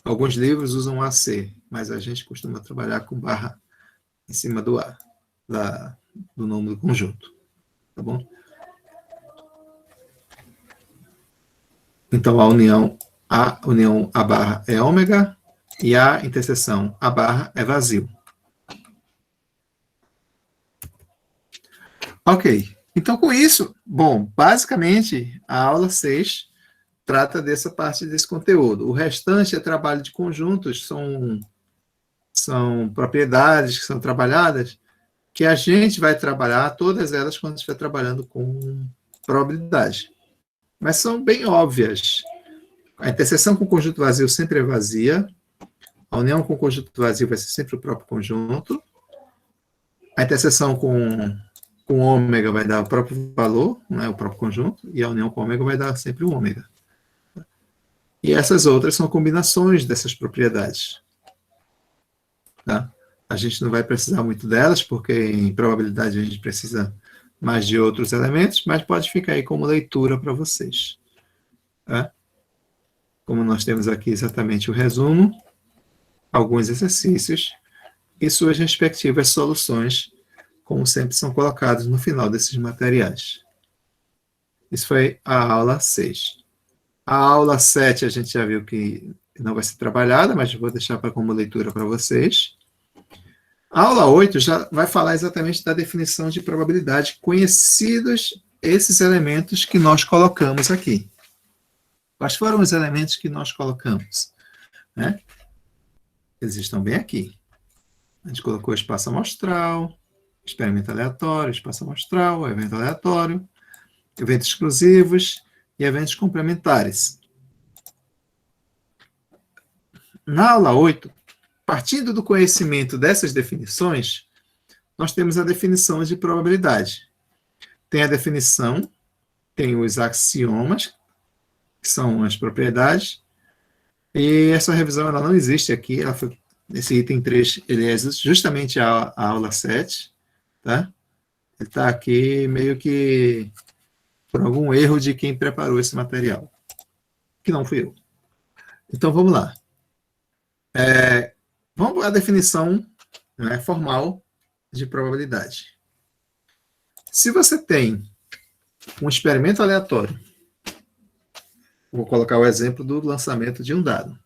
Alguns livros usam AC, mas a gente costuma trabalhar com barra em cima do A, do nome do conjunto, tá bom? Então, a união A barra é ômega e a interseção A barra é vazio. Ok. Então, com isso, bom, basicamente, a aula 6 trata dessa parte desse conteúdo. O restante é trabalho de conjuntos, são propriedades que são trabalhadas, que a gente vai trabalhar todas elas quando estiver trabalhando com probabilidade. Mas são bem óbvias. A interseção com o conjunto vazio sempre é vazia, a união com o conjunto vazio vai ser sempre o próprio conjunto, a interseção com ômega vai dar o próprio valor, né, o próprio conjunto, e a união com ômega vai dar sempre o ômega. E essas outras são combinações dessas propriedades. Tá? A gente não vai precisar muito delas, porque em probabilidade a gente precisa mais de outros elementos, mas pode ficar aí como leitura para vocês. Tá? Como nós temos aqui exatamente o resumo, alguns exercícios e suas respectivas soluções, como sempre são colocados no final desses materiais. Isso foi a aula 6. A aula 7 a gente já viu que não vai ser trabalhada, mas eu vou deixar como leitura para vocês. A aula 8 já vai falar exatamente da definição de probabilidade, conhecidos esses elementos que nós colocamos aqui. Quais foram os elementos que nós colocamos? Né? Eles estão bem aqui. A gente colocou espaço amostral, experimento aleatório, espaço amostral, evento aleatório, eventos exclusivos e eventos complementares. Na aula 8, partindo do conhecimento dessas definições, nós temos a definição de probabilidade. Tem a definição, tem os axiomas, que são as propriedades, e essa revisão ela não existe aqui, esse item 3 ele é justamente a aula 7, tá? Ele está aqui meio que por algum erro de quem preparou esse material, que não fui eu. Então, vamos lá. Vamos à definição, né, formal de probabilidade. Se você tem um experimento aleatório, vou colocar o exemplo do lançamento de um dado.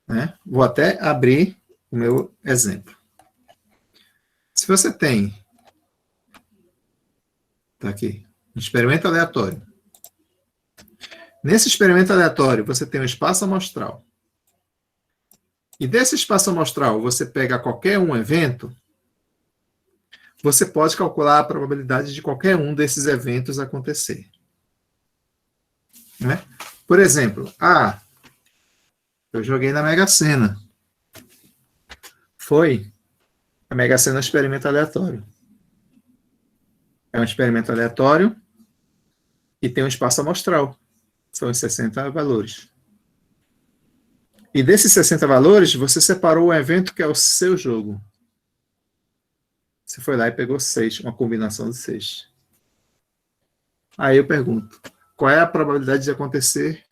Né? Vou até abrir o meu exemplo. Se você tem, tá aqui, um experimento aleatório. Nesse experimento aleatório, você tem um espaço amostral. E desse espaço amostral, você pega qualquer um evento, você pode calcular a probabilidade de qualquer um desses eventos acontecer. Né? Por exemplo, eu joguei na Mega Sena. Foi a Mega Sena experimento aleatório. É um experimento aleatório e tem um espaço amostral. São os 60 valores. E desses 60 valores, você separou um evento que é o seu jogo. Você foi lá e pegou 6, uma combinação de 6. Aí eu pergunto, qual é a probabilidade de acontecer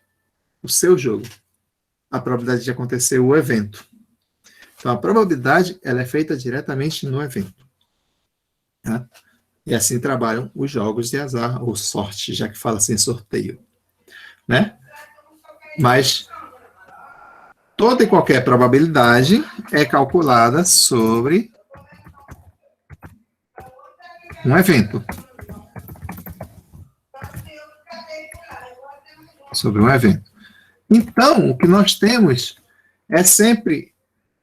o seu jogo? A probabilidade de acontecer o evento. Então, a probabilidade ela é feita diretamente no evento. Tá? E assim trabalham os jogos de azar, ou sorte, já que fala assim, sorteio. Né? Mas toda e qualquer probabilidade é calculada sobre um evento. Sobre um evento. Então, o que nós temos é sempre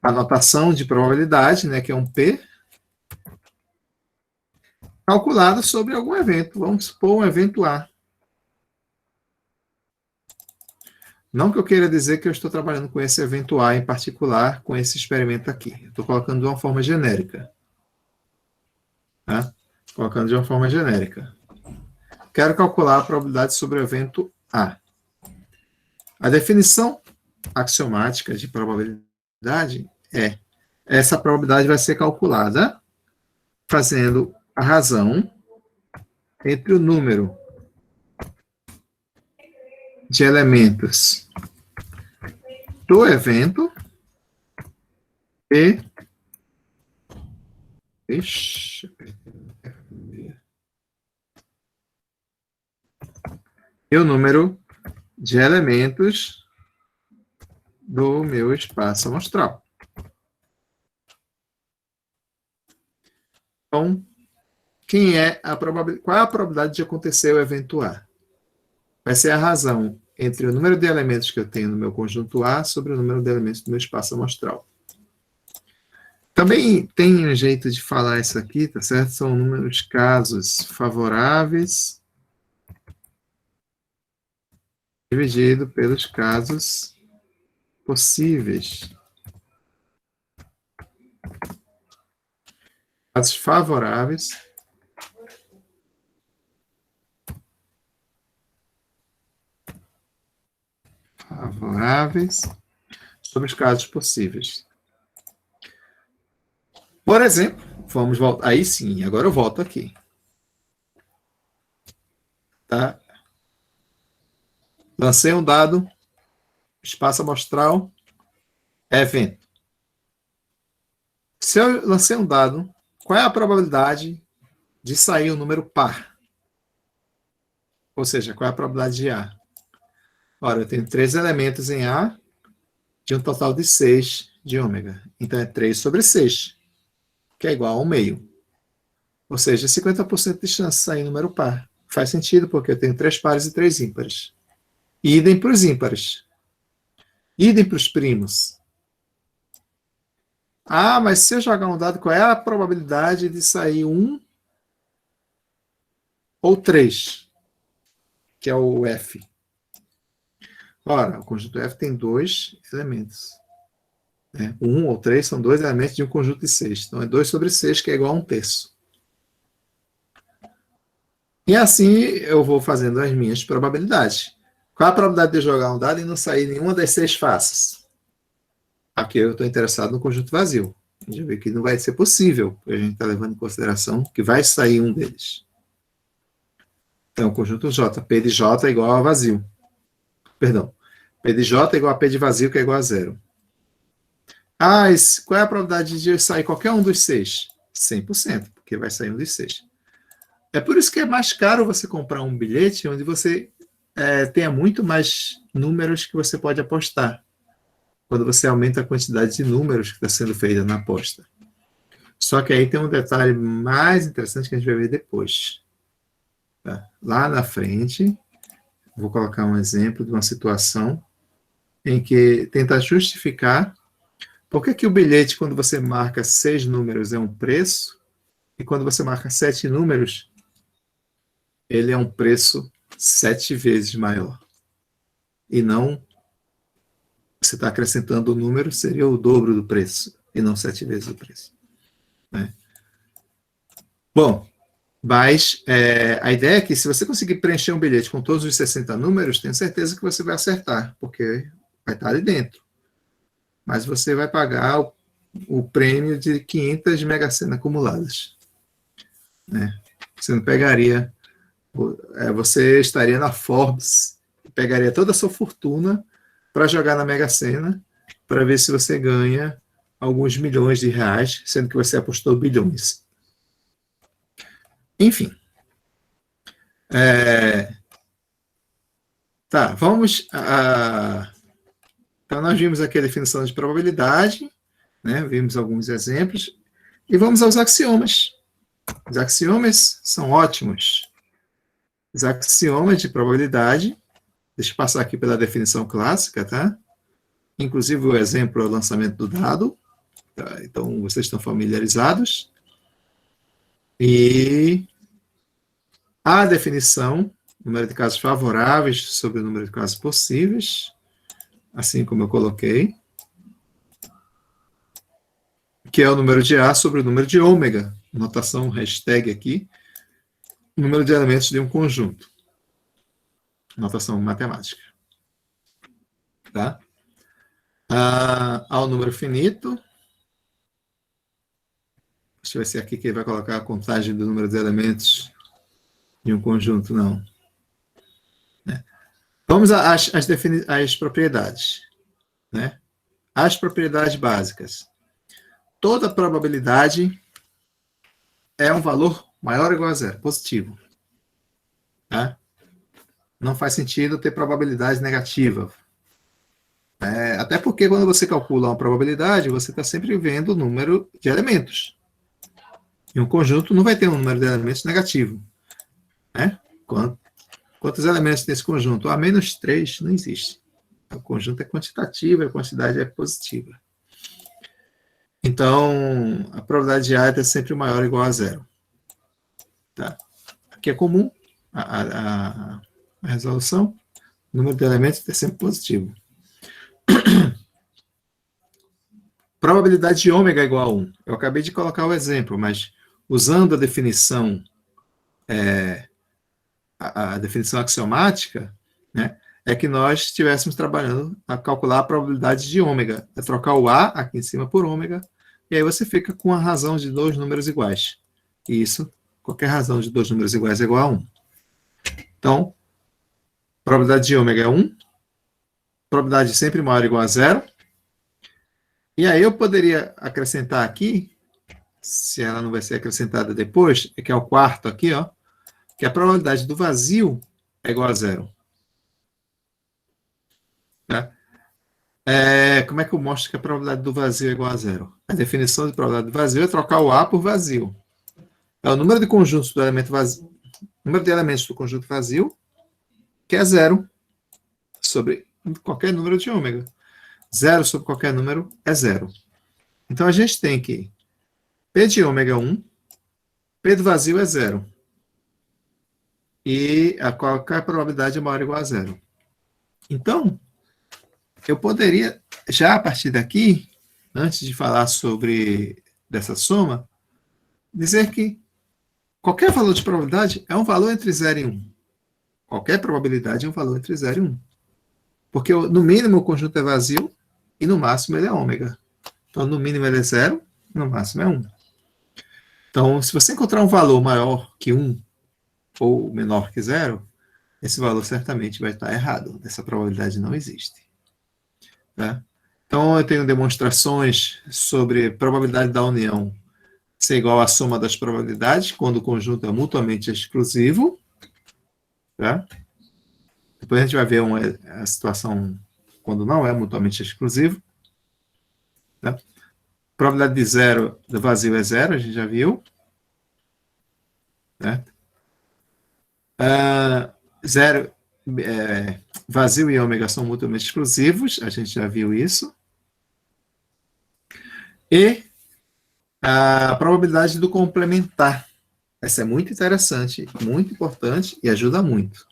a notação de probabilidade, né, que é um P, calculado sobre algum evento. Vamos supor um evento A. Não que eu queira dizer que eu estou trabalhando com esse evento A em particular, com esse experimento aqui. Eu estou colocando de uma forma genérica. Tá? Colocando de uma forma genérica. Quero calcular a probabilidade sobre o evento A. A definição axiomática de probabilidade é: essa probabilidade vai ser calculada fazendo a razão entre o número de elementos do evento e o número de elementos do meu espaço amostral. Então, qual é a probabilidade de acontecer o evento A? Vai ser a razão entre o número de elementos que eu tenho no meu conjunto A sobre o número de elementos do meu espaço amostral. Também tem um jeito de falar isso aqui, tá certo? São números casos favoráveis dividido pelos casos possíveis. Casos favoráveis sobre os casos possíveis. Por exemplo, vamos voltar. Aí sim, agora eu volto aqui. Tá? Lancei um dado, espaço amostral, evento. Se eu lancei um dado, qual é a probabilidade de sair um número par? Ou seja, qual é a probabilidade de A? Ora, eu tenho 3 elementos em A, de um total de 6 de ômega. Então, é 3 sobre 6, que é igual a 1 meio. Ou seja, 50% de chance de sair número par. Faz sentido, porque eu tenho 3 pares e 3 ímpares. Idem para os ímpares. Idem para os primos. Ah, mas se eu jogar um dado, qual é a probabilidade de sair 1 ou 3? Que é o F. Ora, o conjunto F tem 2 elementos. 1 ou 3 são 2 elementos de um conjunto de 6. Então, é 2 sobre 6, que é igual a 1/3. E assim eu vou fazendo as minhas probabilidades. Qual a probabilidade de eu jogar um dado e não sair nenhuma das 6 faces? Aqui eu estou interessado no conjunto vazio. A gente vê que não vai ser possível, porque a gente está levando em consideração que vai sair um deles. Então, o conjunto J, P de J é igual a vazio. Perdão. P de J é igual a P de vazio, que é igual a 0. Ah, qual é a probabilidade de sair qualquer um dos 6? 100%, porque vai sair um dos 6. É por isso que é mais caro você comprar um bilhete onde você tenha muito mais números que você pode apostar, quando você aumenta a quantidade de números que está sendo feita na aposta. Só que aí tem um detalhe mais interessante que a gente vai ver depois. Tá? Lá na frente, vou colocar um exemplo de uma situação em que tenta justificar por que o bilhete, quando você marca 6 números, é um preço, e quando você marca 7 números, ele é um preço 7 vezes maior. E não, você está acrescentando o número, seria o dobro do preço, e não 7 vezes o preço. Né? Bom, mas a ideia é que se você conseguir preencher um bilhete com todos os 60 números, tenho certeza que você vai acertar, porque vai estar ali dentro. Mas você vai pagar o prêmio de 500 Mega Sena acumuladas. Né? Você não pegaria... Você estaria na Forbes, pegaria toda a sua fortuna para jogar na Mega Sena, para ver se você ganha alguns milhões de reais, sendo que você apostou bilhões. Enfim. Tá, vamos... Então, nós vimos aqui a definição de probabilidade, né? Vimos alguns exemplos, e vamos aos axiomas. Os axiomas são ótimos. Os axiomas de probabilidade, deixa eu passar aqui pela definição clássica, tá? Inclusive o exemplo é o lançamento do dado, tá? Então vocês estão familiarizados. E a definição, número de casos favoráveis sobre o número de casos possíveis, assim como eu coloquei, que é o número de A sobre o número de ômega, notação hashtag aqui, número de elementos de um conjunto. Notação matemática. Tá? Ao número finito. Deixa eu ver se é aqui que ele vai colocar a contagem do número de elementos de um conjunto. Não. Vamos às propriedades. Né? As propriedades básicas. Toda probabilidade é um valor maior ou igual a 0, positivo. Tá? Não faz sentido ter probabilidade negativa. Até porque quando você calcula uma probabilidade, você está sempre vendo o número de elementos. E um conjunto não vai ter um número de elementos negativo. Né? Quantos elementos tem esse conjunto? A menos 3 não existe. O conjunto é quantitativo e a quantidade é positiva. Então, a probabilidade de A é sempre maior ou igual a 0. Tá? Aqui é comum a resolução. O número de elementos é sempre positivo. Probabilidade de ômega é igual a 1. Eu acabei de colocar o exemplo, mas usando a definição a definição axiomática, né, é que nós estivéssemos trabalhando a calcular a probabilidade de ômega. É trocar o A aqui em cima por ômega, e aí você fica com a razão de 2 números iguais. E isso, qualquer razão de 2 números iguais é igual a 1. Então, probabilidade de ômega é 1, probabilidade sempre maior ou igual a 0. E aí eu poderia acrescentar aqui, se ela não vai ser acrescentada depois, que é o quarto aqui, ó, que a probabilidade do vazio é igual a zero. Tá? Como é que eu mostro que a probabilidade do vazio é igual a zero? A definição de probabilidade do vazio é trocar o A por vazio. É o número de conjuntos do elemento vazio, número de elementos do conjunto vazio, que é zero, sobre qualquer número de ômega. Zero sobre qualquer número é zero. Então, a gente tem que P de ômega é 1, P do vazio é zero. E qualquer probabilidade é maior ou igual a zero. Então, eu poderia, já a partir daqui, antes de falar sobre dessa soma, dizer que qualquer valor de probabilidade é um valor entre 0 e 1. Qualquer probabilidade é um valor entre 0 e 1. Porque, no mínimo, o conjunto é vazio e, no máximo, ele é ômega. Então, no mínimo, ele é 0, no máximo é 1. Então, se você encontrar um valor maior que 1 ou menor que 0, esse valor certamente vai estar errado. Essa probabilidade não existe. Tá? Então, eu tenho demonstrações sobre probabilidade da união ser igual à soma das probabilidades, quando o conjunto é mutuamente exclusivo. Tá? Depois a gente vai ver a situação quando não é mutuamente exclusivo. Tá? Probabilidade de zero do vazio é zero, a gente já viu. Né? Zero, vazio e ômega são mutuamente exclusivos, a gente já viu isso. E a probabilidade do complementar. Essa é muito interessante, muito importante e ajuda muito.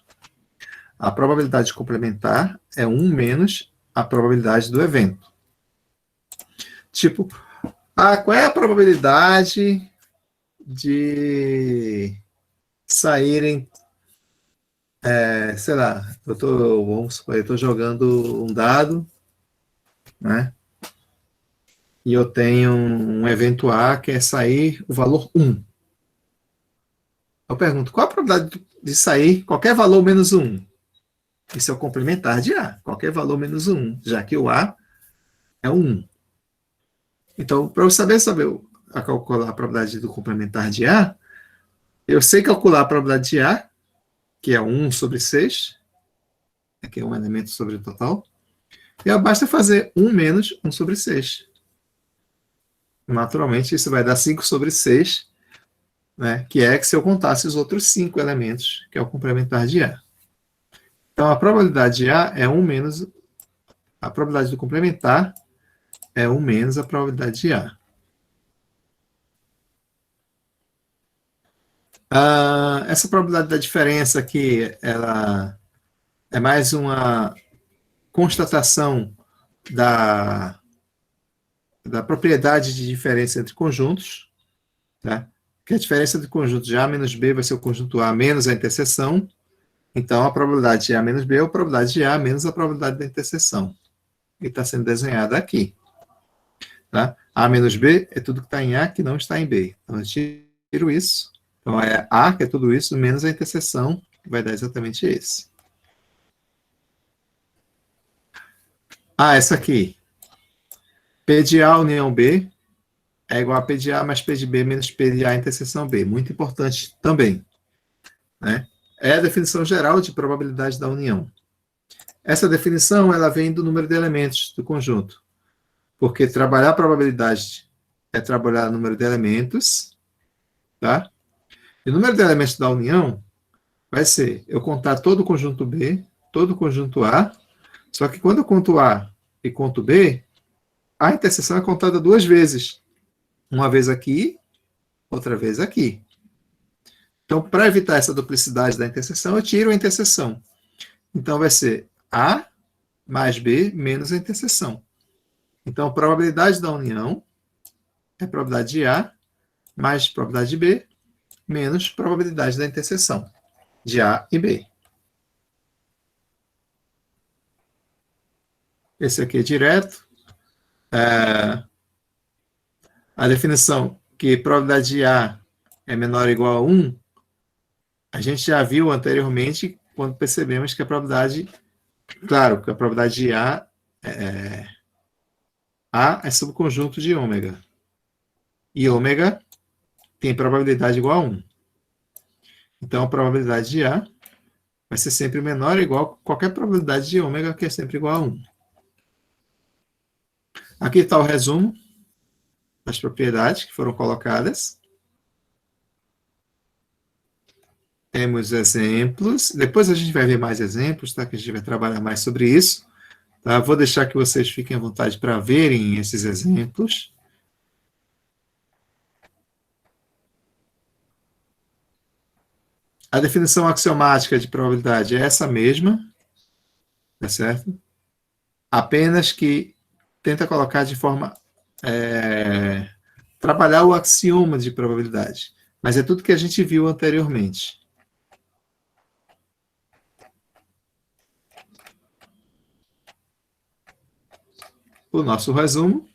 A probabilidade complementar é 1 menos a probabilidade do evento. Tipo, qual é a probabilidade de saírem, sei lá, vamos supor, eu estou jogando um dado, né? E eu tenho um evento A que é sair o valor 1. Eu pergunto, qual a probabilidade de sair qualquer valor menos 1? Isso é o complementar de A, qualquer valor menos 1, já que o A é 1. Então, para eu saber calcular a probabilidade do complementar de A, eu sei calcular a probabilidade de A, que é 1 sobre 6, que é um elemento sobre o total, e basta fazer 1 menos 1 sobre 6. Naturalmente, isso vai dar 5 sobre 6, né, que é que se eu contasse os outros 5 elementos, que é o complementar de A. Então, a probabilidade de A é 1 menos a probabilidade do complementar é 1 menos a probabilidade de A. Essa probabilidade da diferença aqui, ela é mais uma constatação da propriedade de diferença entre conjuntos, tá? Que a diferença de conjunto de A menos B vai ser o conjunto A menos a interseção. Então, a probabilidade de A menos B é a probabilidade de A menos a probabilidade da interseção. E está sendo desenhada aqui. Tá? A menos B é tudo que está em A que não está em B. Então, eu tiro isso. Então, é A, que é tudo isso, menos a interseção, que vai dar exatamente esse. Essa aqui. P de A união B é igual a P de A mais P de B menos P de A interseção B. Muito importante também. Né? É a definição geral de probabilidade da união. Essa definição ela vem do número de elementos do conjunto. Porque trabalhar a probabilidade é trabalhar o número de elementos. Tá? E o número de elementos da união vai ser eu contar todo o conjunto B, todo o conjunto A, só que quando eu conto A e conto B, a interseção é contada 2 vezes. Uma vez aqui, outra vez aqui. Então, para evitar essa duplicidade da interseção, eu tiro a interseção. Então, vai ser A mais B menos a interseção. Então, a probabilidade da união é a probabilidade de A mais probabilidade de B menos probabilidade da interseção de A e B. Esse aqui é direto. A definição que probabilidade de A é menor ou igual a 1, a gente já viu anteriormente quando percebemos que a probabilidade, claro, que a probabilidade de A é subconjunto de ômega. E ômega tem probabilidade igual a 1. Então, a probabilidade de A vai ser sempre menor ou igual a qualquer probabilidade de ômega, que é sempre igual a 1. Aqui está o resumo das propriedades que foram colocadas. Temos exemplos. Depois a gente vai ver mais exemplos, tá? Que a gente vai trabalhar mais sobre isso. Tá? Vou deixar que vocês fiquem à vontade para verem esses exemplos. A definição axiomática de probabilidade é essa mesma, tá certo? Apenas que tenta colocar de forma... trabalhar o axioma de probabilidade. Mas é tudo que a gente viu anteriormente. O nosso resumo,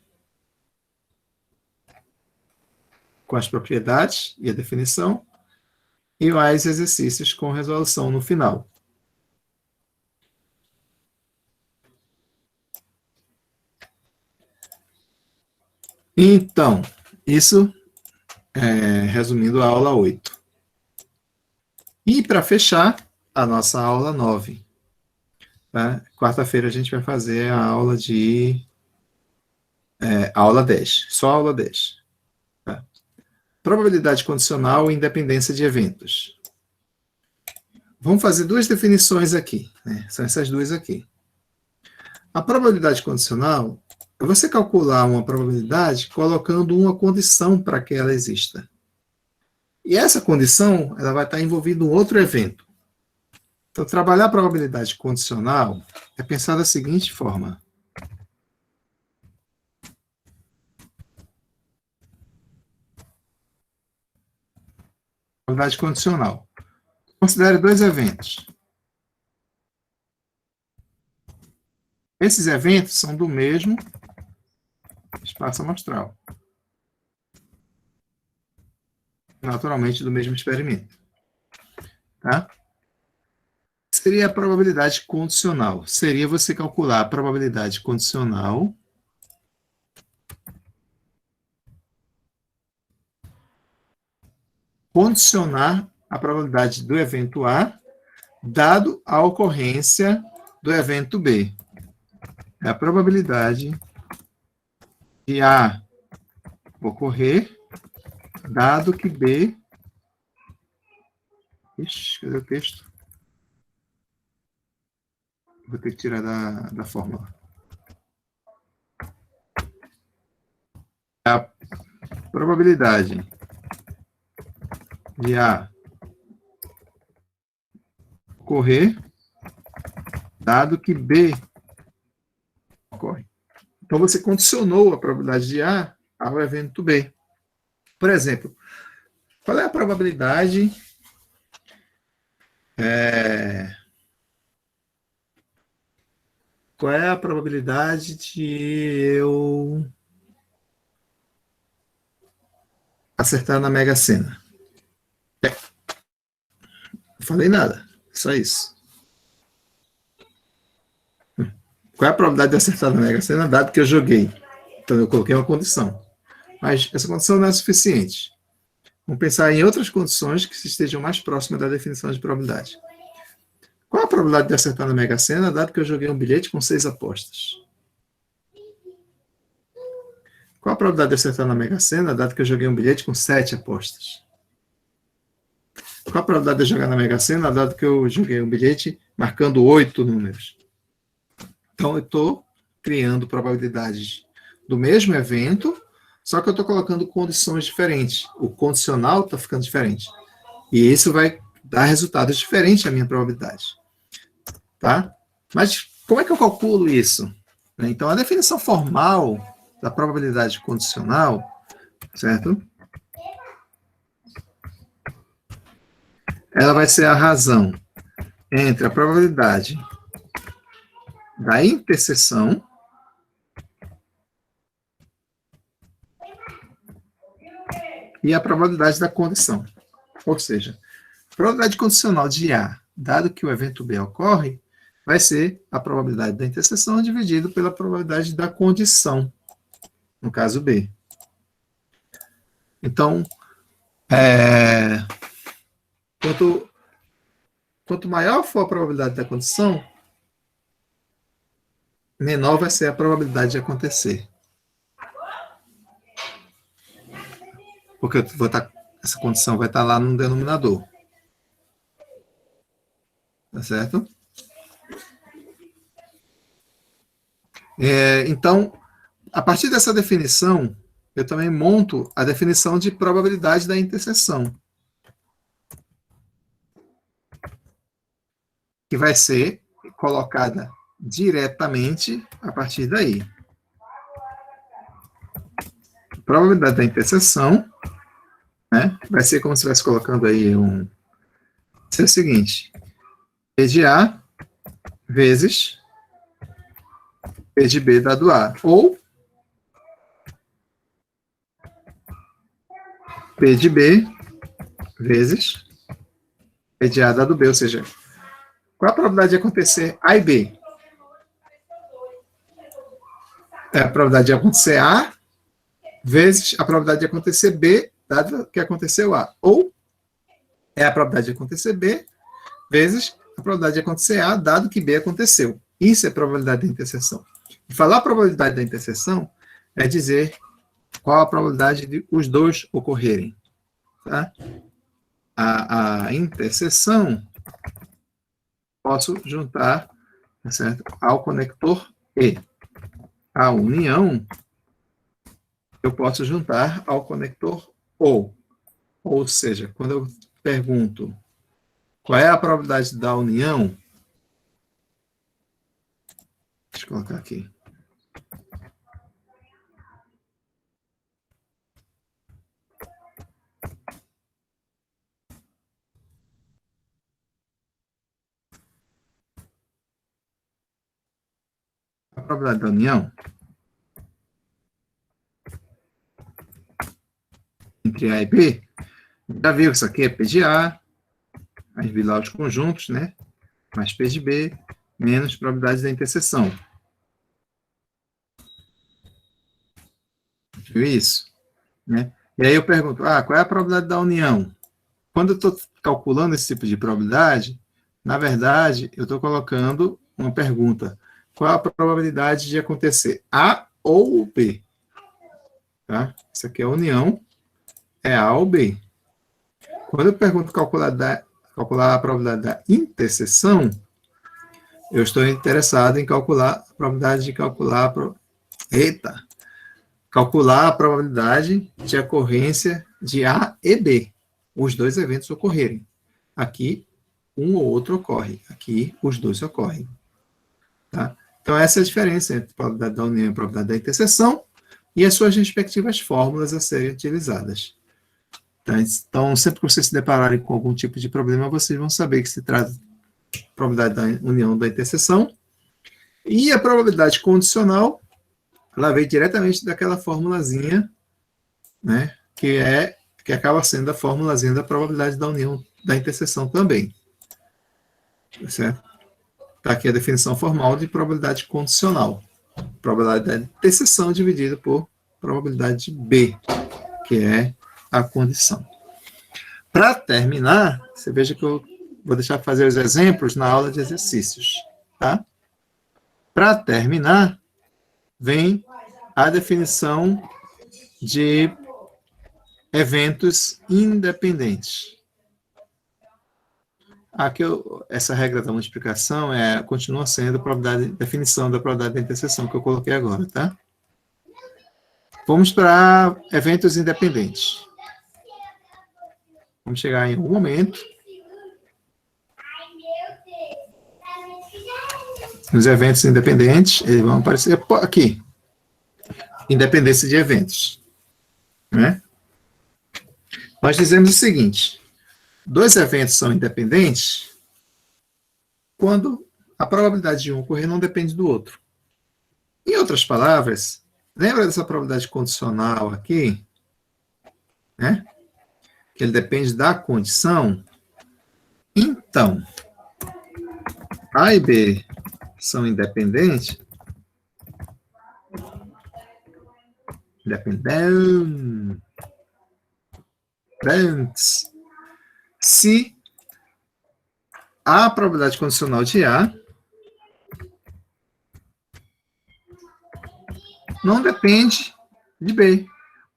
com as propriedades e a definição, e mais exercícios com resolução no final. Então, isso resumindo a aula 8. E para fechar, a nossa aula 9. Tá? Quarta-feira a gente vai fazer a aula de... aula 10, só a aula 10. Tá? Probabilidade condicional e independência de eventos. Vamos fazer duas definições aqui, né? São essas duas aqui. A probabilidade condicional é você calcular uma probabilidade colocando uma condição para que ela exista. E essa condição ela vai estar envolvida em outro evento. Então, trabalhar a probabilidade condicional é pensar da seguinte forma. Probabilidade condicional. Considere dois eventos. Esses eventos são do mesmo espaço amostral. Naturalmente, do mesmo experimento. Tá? Seria a probabilidade condicional. Seria você calcular a probabilidade condicional condicionar a probabilidade do evento A, dado a ocorrência do evento B. É a probabilidade de A ocorrer, dado que B... Ixi, cadê o texto? Vou ter que tirar da fórmula. É a probabilidade de A ocorrer, dado que B ocorre. Então, você condicionou a probabilidade de A ao evento B. Por exemplo, qual é a probabilidade qual é a probabilidade de eu acertar na Mega Sena? Não falei nada, só isso. Qual é a probabilidade de acertar na Mega Sena, dado que eu joguei? Então, eu coloquei uma condição. Mas essa condição não é suficiente. Vamos pensar em outras condições que estejam mais próximas da definição de probabilidade. Qual a probabilidade de acertar na Mega Sena, dado que eu joguei um bilhete com 6 apostas? Qual a probabilidade de acertar na Mega Sena, dado que eu joguei um bilhete com 7 apostas? Qual a probabilidade de jogar na Mega Sena, dado que eu joguei um bilhete marcando 8 números? Então, eu estou criando probabilidades do mesmo evento, só que eu estou colocando condições diferentes. O condicional está ficando diferente. E isso vai dar resultados diferentes à minha probabilidade. Tá? Mas como é que eu calculo isso? Então, a definição formal da probabilidade condicional, certo? Ela vai ser a razão entre a probabilidade da interseção e a probabilidade da condição. Ou seja, a probabilidade condicional de A, dado que o evento B ocorre, vai ser a probabilidade da interseção dividido pela probabilidade da condição, no caso B. Então, quanto maior for a probabilidade da condição, menor vai ser a probabilidade de acontecer. Porque essa condição vai estar lá no denominador. Tá certo? Então, a partir dessa definição, eu também monto a definição de probabilidade da interseção, que vai ser colocada diretamente a partir daí. A probabilidade da interseção, né, vai ser como se estivesse colocando aí Vai ser o seguinte: P de A vezes P de B dado A, ou P de B vezes P de A dado B, ou seja, qual a probabilidade de acontecer A e B? É a probabilidade de acontecer A vezes a probabilidade de acontecer B, dado que aconteceu A. Ou é a probabilidade de acontecer B vezes a probabilidade de acontecer A, dado que B aconteceu. Isso é probabilidade da interseção. E falar probabilidade da interseção é dizer qual a probabilidade de os dois ocorrerem. Tá? A interseção posso juntar, tá certo, ao conector E. A união eu posso juntar ao conector O. Ou seja, quando eu pergunto qual é a probabilidade da união, deixa eu colocar aqui. A probabilidade da união entre A e B, já viu que isso aqui é P de A, aí vi lá os conjuntos, né? Mais P de B, menos probabilidade da interseção. Viu isso? Né? E aí eu pergunto, qual é a probabilidade da união? Quando eu estou calculando esse tipo de probabilidade, na verdade, eu estou colocando uma pergunta. Qual a probabilidade de acontecer A ou B? Tá? Isso aqui é a união, é A ou B. Quando eu pergunto calcular a probabilidade da interseção, eu estou interessado em calcular a probabilidade de calcular a probabilidade de ocorrência de A e B, os dois eventos ocorrerem. Aqui, um ou outro ocorre. Aqui, os dois ocorrem. Tá? Então, essa é a diferença entre a probabilidade da união e a probabilidade da interseção e as suas respectivas fórmulas a serem utilizadas. Tá? Então, sempre que vocês se depararem com algum tipo de problema, vocês vão saber que se trata de probabilidade da união da interseção. E a probabilidade condicional, ela veio diretamente daquela formulazinha, né, que acaba sendo a formulazinha da probabilidade da união da interseção também. Certo? Está aqui a definição formal de probabilidade condicional. Probabilidade da interseção dividida por probabilidade B, que é a condição. Para terminar, você veja que eu vou deixar fazer os exemplos na aula de exercícios. Tá? Para terminar, vem a definição de eventos independentes. Aqui essa regra da multiplicação continua sendo a definição da probabilidade da interseção que eu coloquei agora, tá? Vamos para eventos independentes. Vamos chegar em um momento. Os eventos independentes, eles vão aparecer aqui. Independência de eventos. Né? Nós dizemos o seguinte: dois eventos são independentes quando a probabilidade de um ocorrer não depende do outro. Em outras palavras, lembra dessa probabilidade condicional aqui? Né? Que ele depende da condição. Então, A e B são independentes. Independentes. Se a probabilidade condicional de A não depende de B.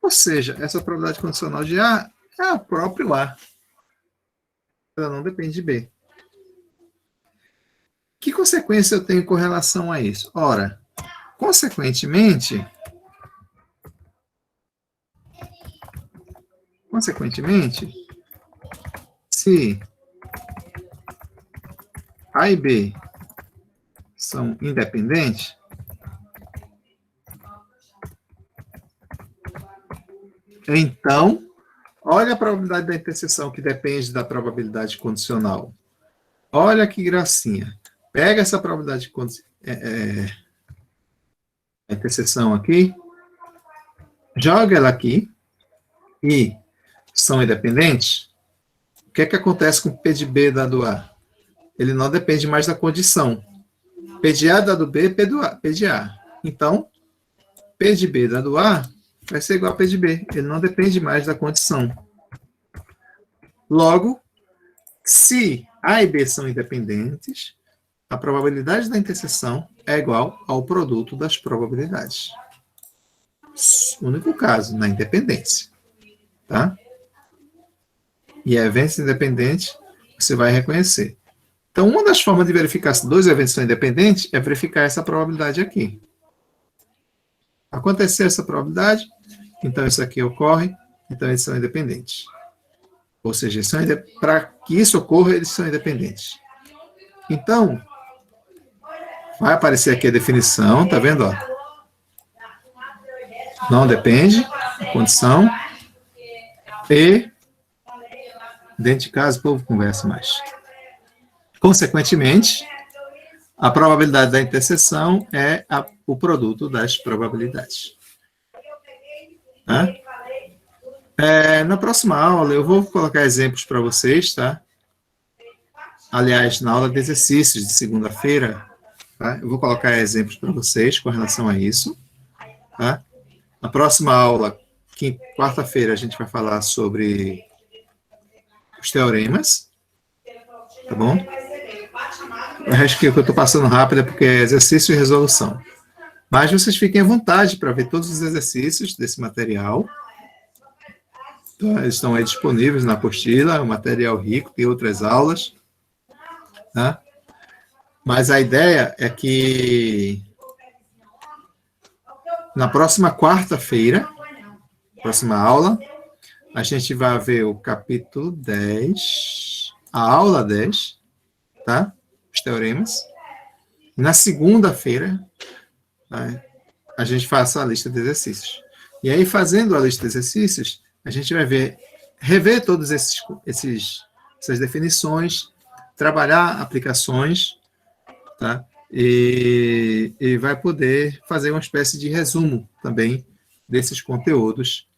Ou seja, essa probabilidade condicional de A é o próprio A. Ela não depende de B. Que consequência eu tenho com relação a isso? Ora, consequentemente, se A e B são independentes, então, olha a probabilidade da interseção que depende da probabilidade condicional. Olha que gracinha. Pega essa probabilidade a interseção aqui, joga ela aqui, e são independentes. O que é que acontece com o P de B dado A? Ele não depende mais da condição. P de A dado B, P de A. Então, P de B dado A vai ser igual a P de B. Ele não depende mais da condição. Logo, se A e B são independentes, a probabilidade da interseção é igual ao produto das probabilidades. Único caso, na independência. Tá? E eventos independentes, você vai reconhecer. Então, uma das formas de verificar se dois eventos são independentes é verificar essa probabilidade aqui. Acontecer essa probabilidade, então isso aqui ocorre, então eles são independentes. Ou seja, para que isso ocorra, eles são independentes. Então, vai aparecer aqui a definição, tá vendo? Ó? Não depende, condição, e dentro de casa o povo conversa mais. Consequentemente, a probabilidade da interseção é o produto das probabilidades. Tá? Na próxima aula, eu vou colocar exemplos para vocês, tá? Aliás, na aula de exercícios de segunda-feira, tá? Eu vou colocar exemplos para vocês com relação a isso. Tá? Na próxima aula, quarta-feira, a gente vai falar sobre os teoremas. Tá bom? Eu acho que o que eu estou passando rápido é porque é exercício e resolução. Mas vocês fiquem à vontade para ver todos os exercícios desse material. Então, eles estão aí disponíveis na apostila, um material rico, tem outras aulas. Tá? Mas a ideia é que na próxima quarta-feira, próxima aula, a gente vai ver o capítulo 10, a aula 10, tá? Os teoremas. E na segunda-feira, tá? A gente faça a lista de exercícios. E aí, fazendo a lista de exercícios, a gente vai rever todas essas definições, trabalhar aplicações, tá? E vai poder fazer uma espécie de resumo também desses conteúdos,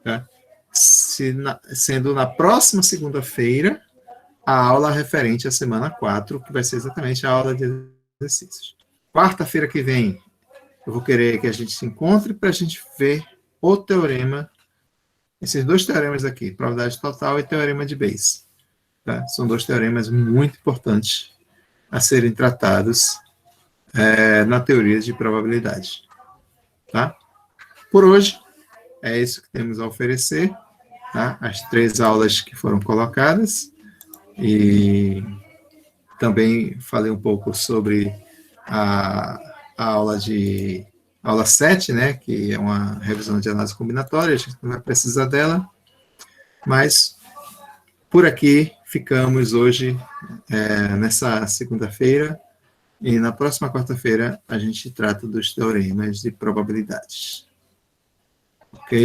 tá? Sendo na próxima segunda-feira a aula referente à semana 4, que vai ser exatamente a aula de exercícios. Quarta-feira que vem, eu vou querer que a gente se encontre para a gente ver o teorema, esses dois teoremas aqui, probabilidade total e teorema de Bayes. Tá? São dois teoremas muito importantes a serem tratados na teoria de probabilidade. Tá? Por hoje, é isso que temos a oferecer. Tá? As 3 aulas que foram colocadas. E também falei um pouco sobre a aula 7, né, que é uma revisão de análise combinatória, a gente não vai precisar dela, mas por aqui ficamos hoje, nessa segunda-feira, e na próxima quarta-feira a gente trata dos teoremas de probabilidades.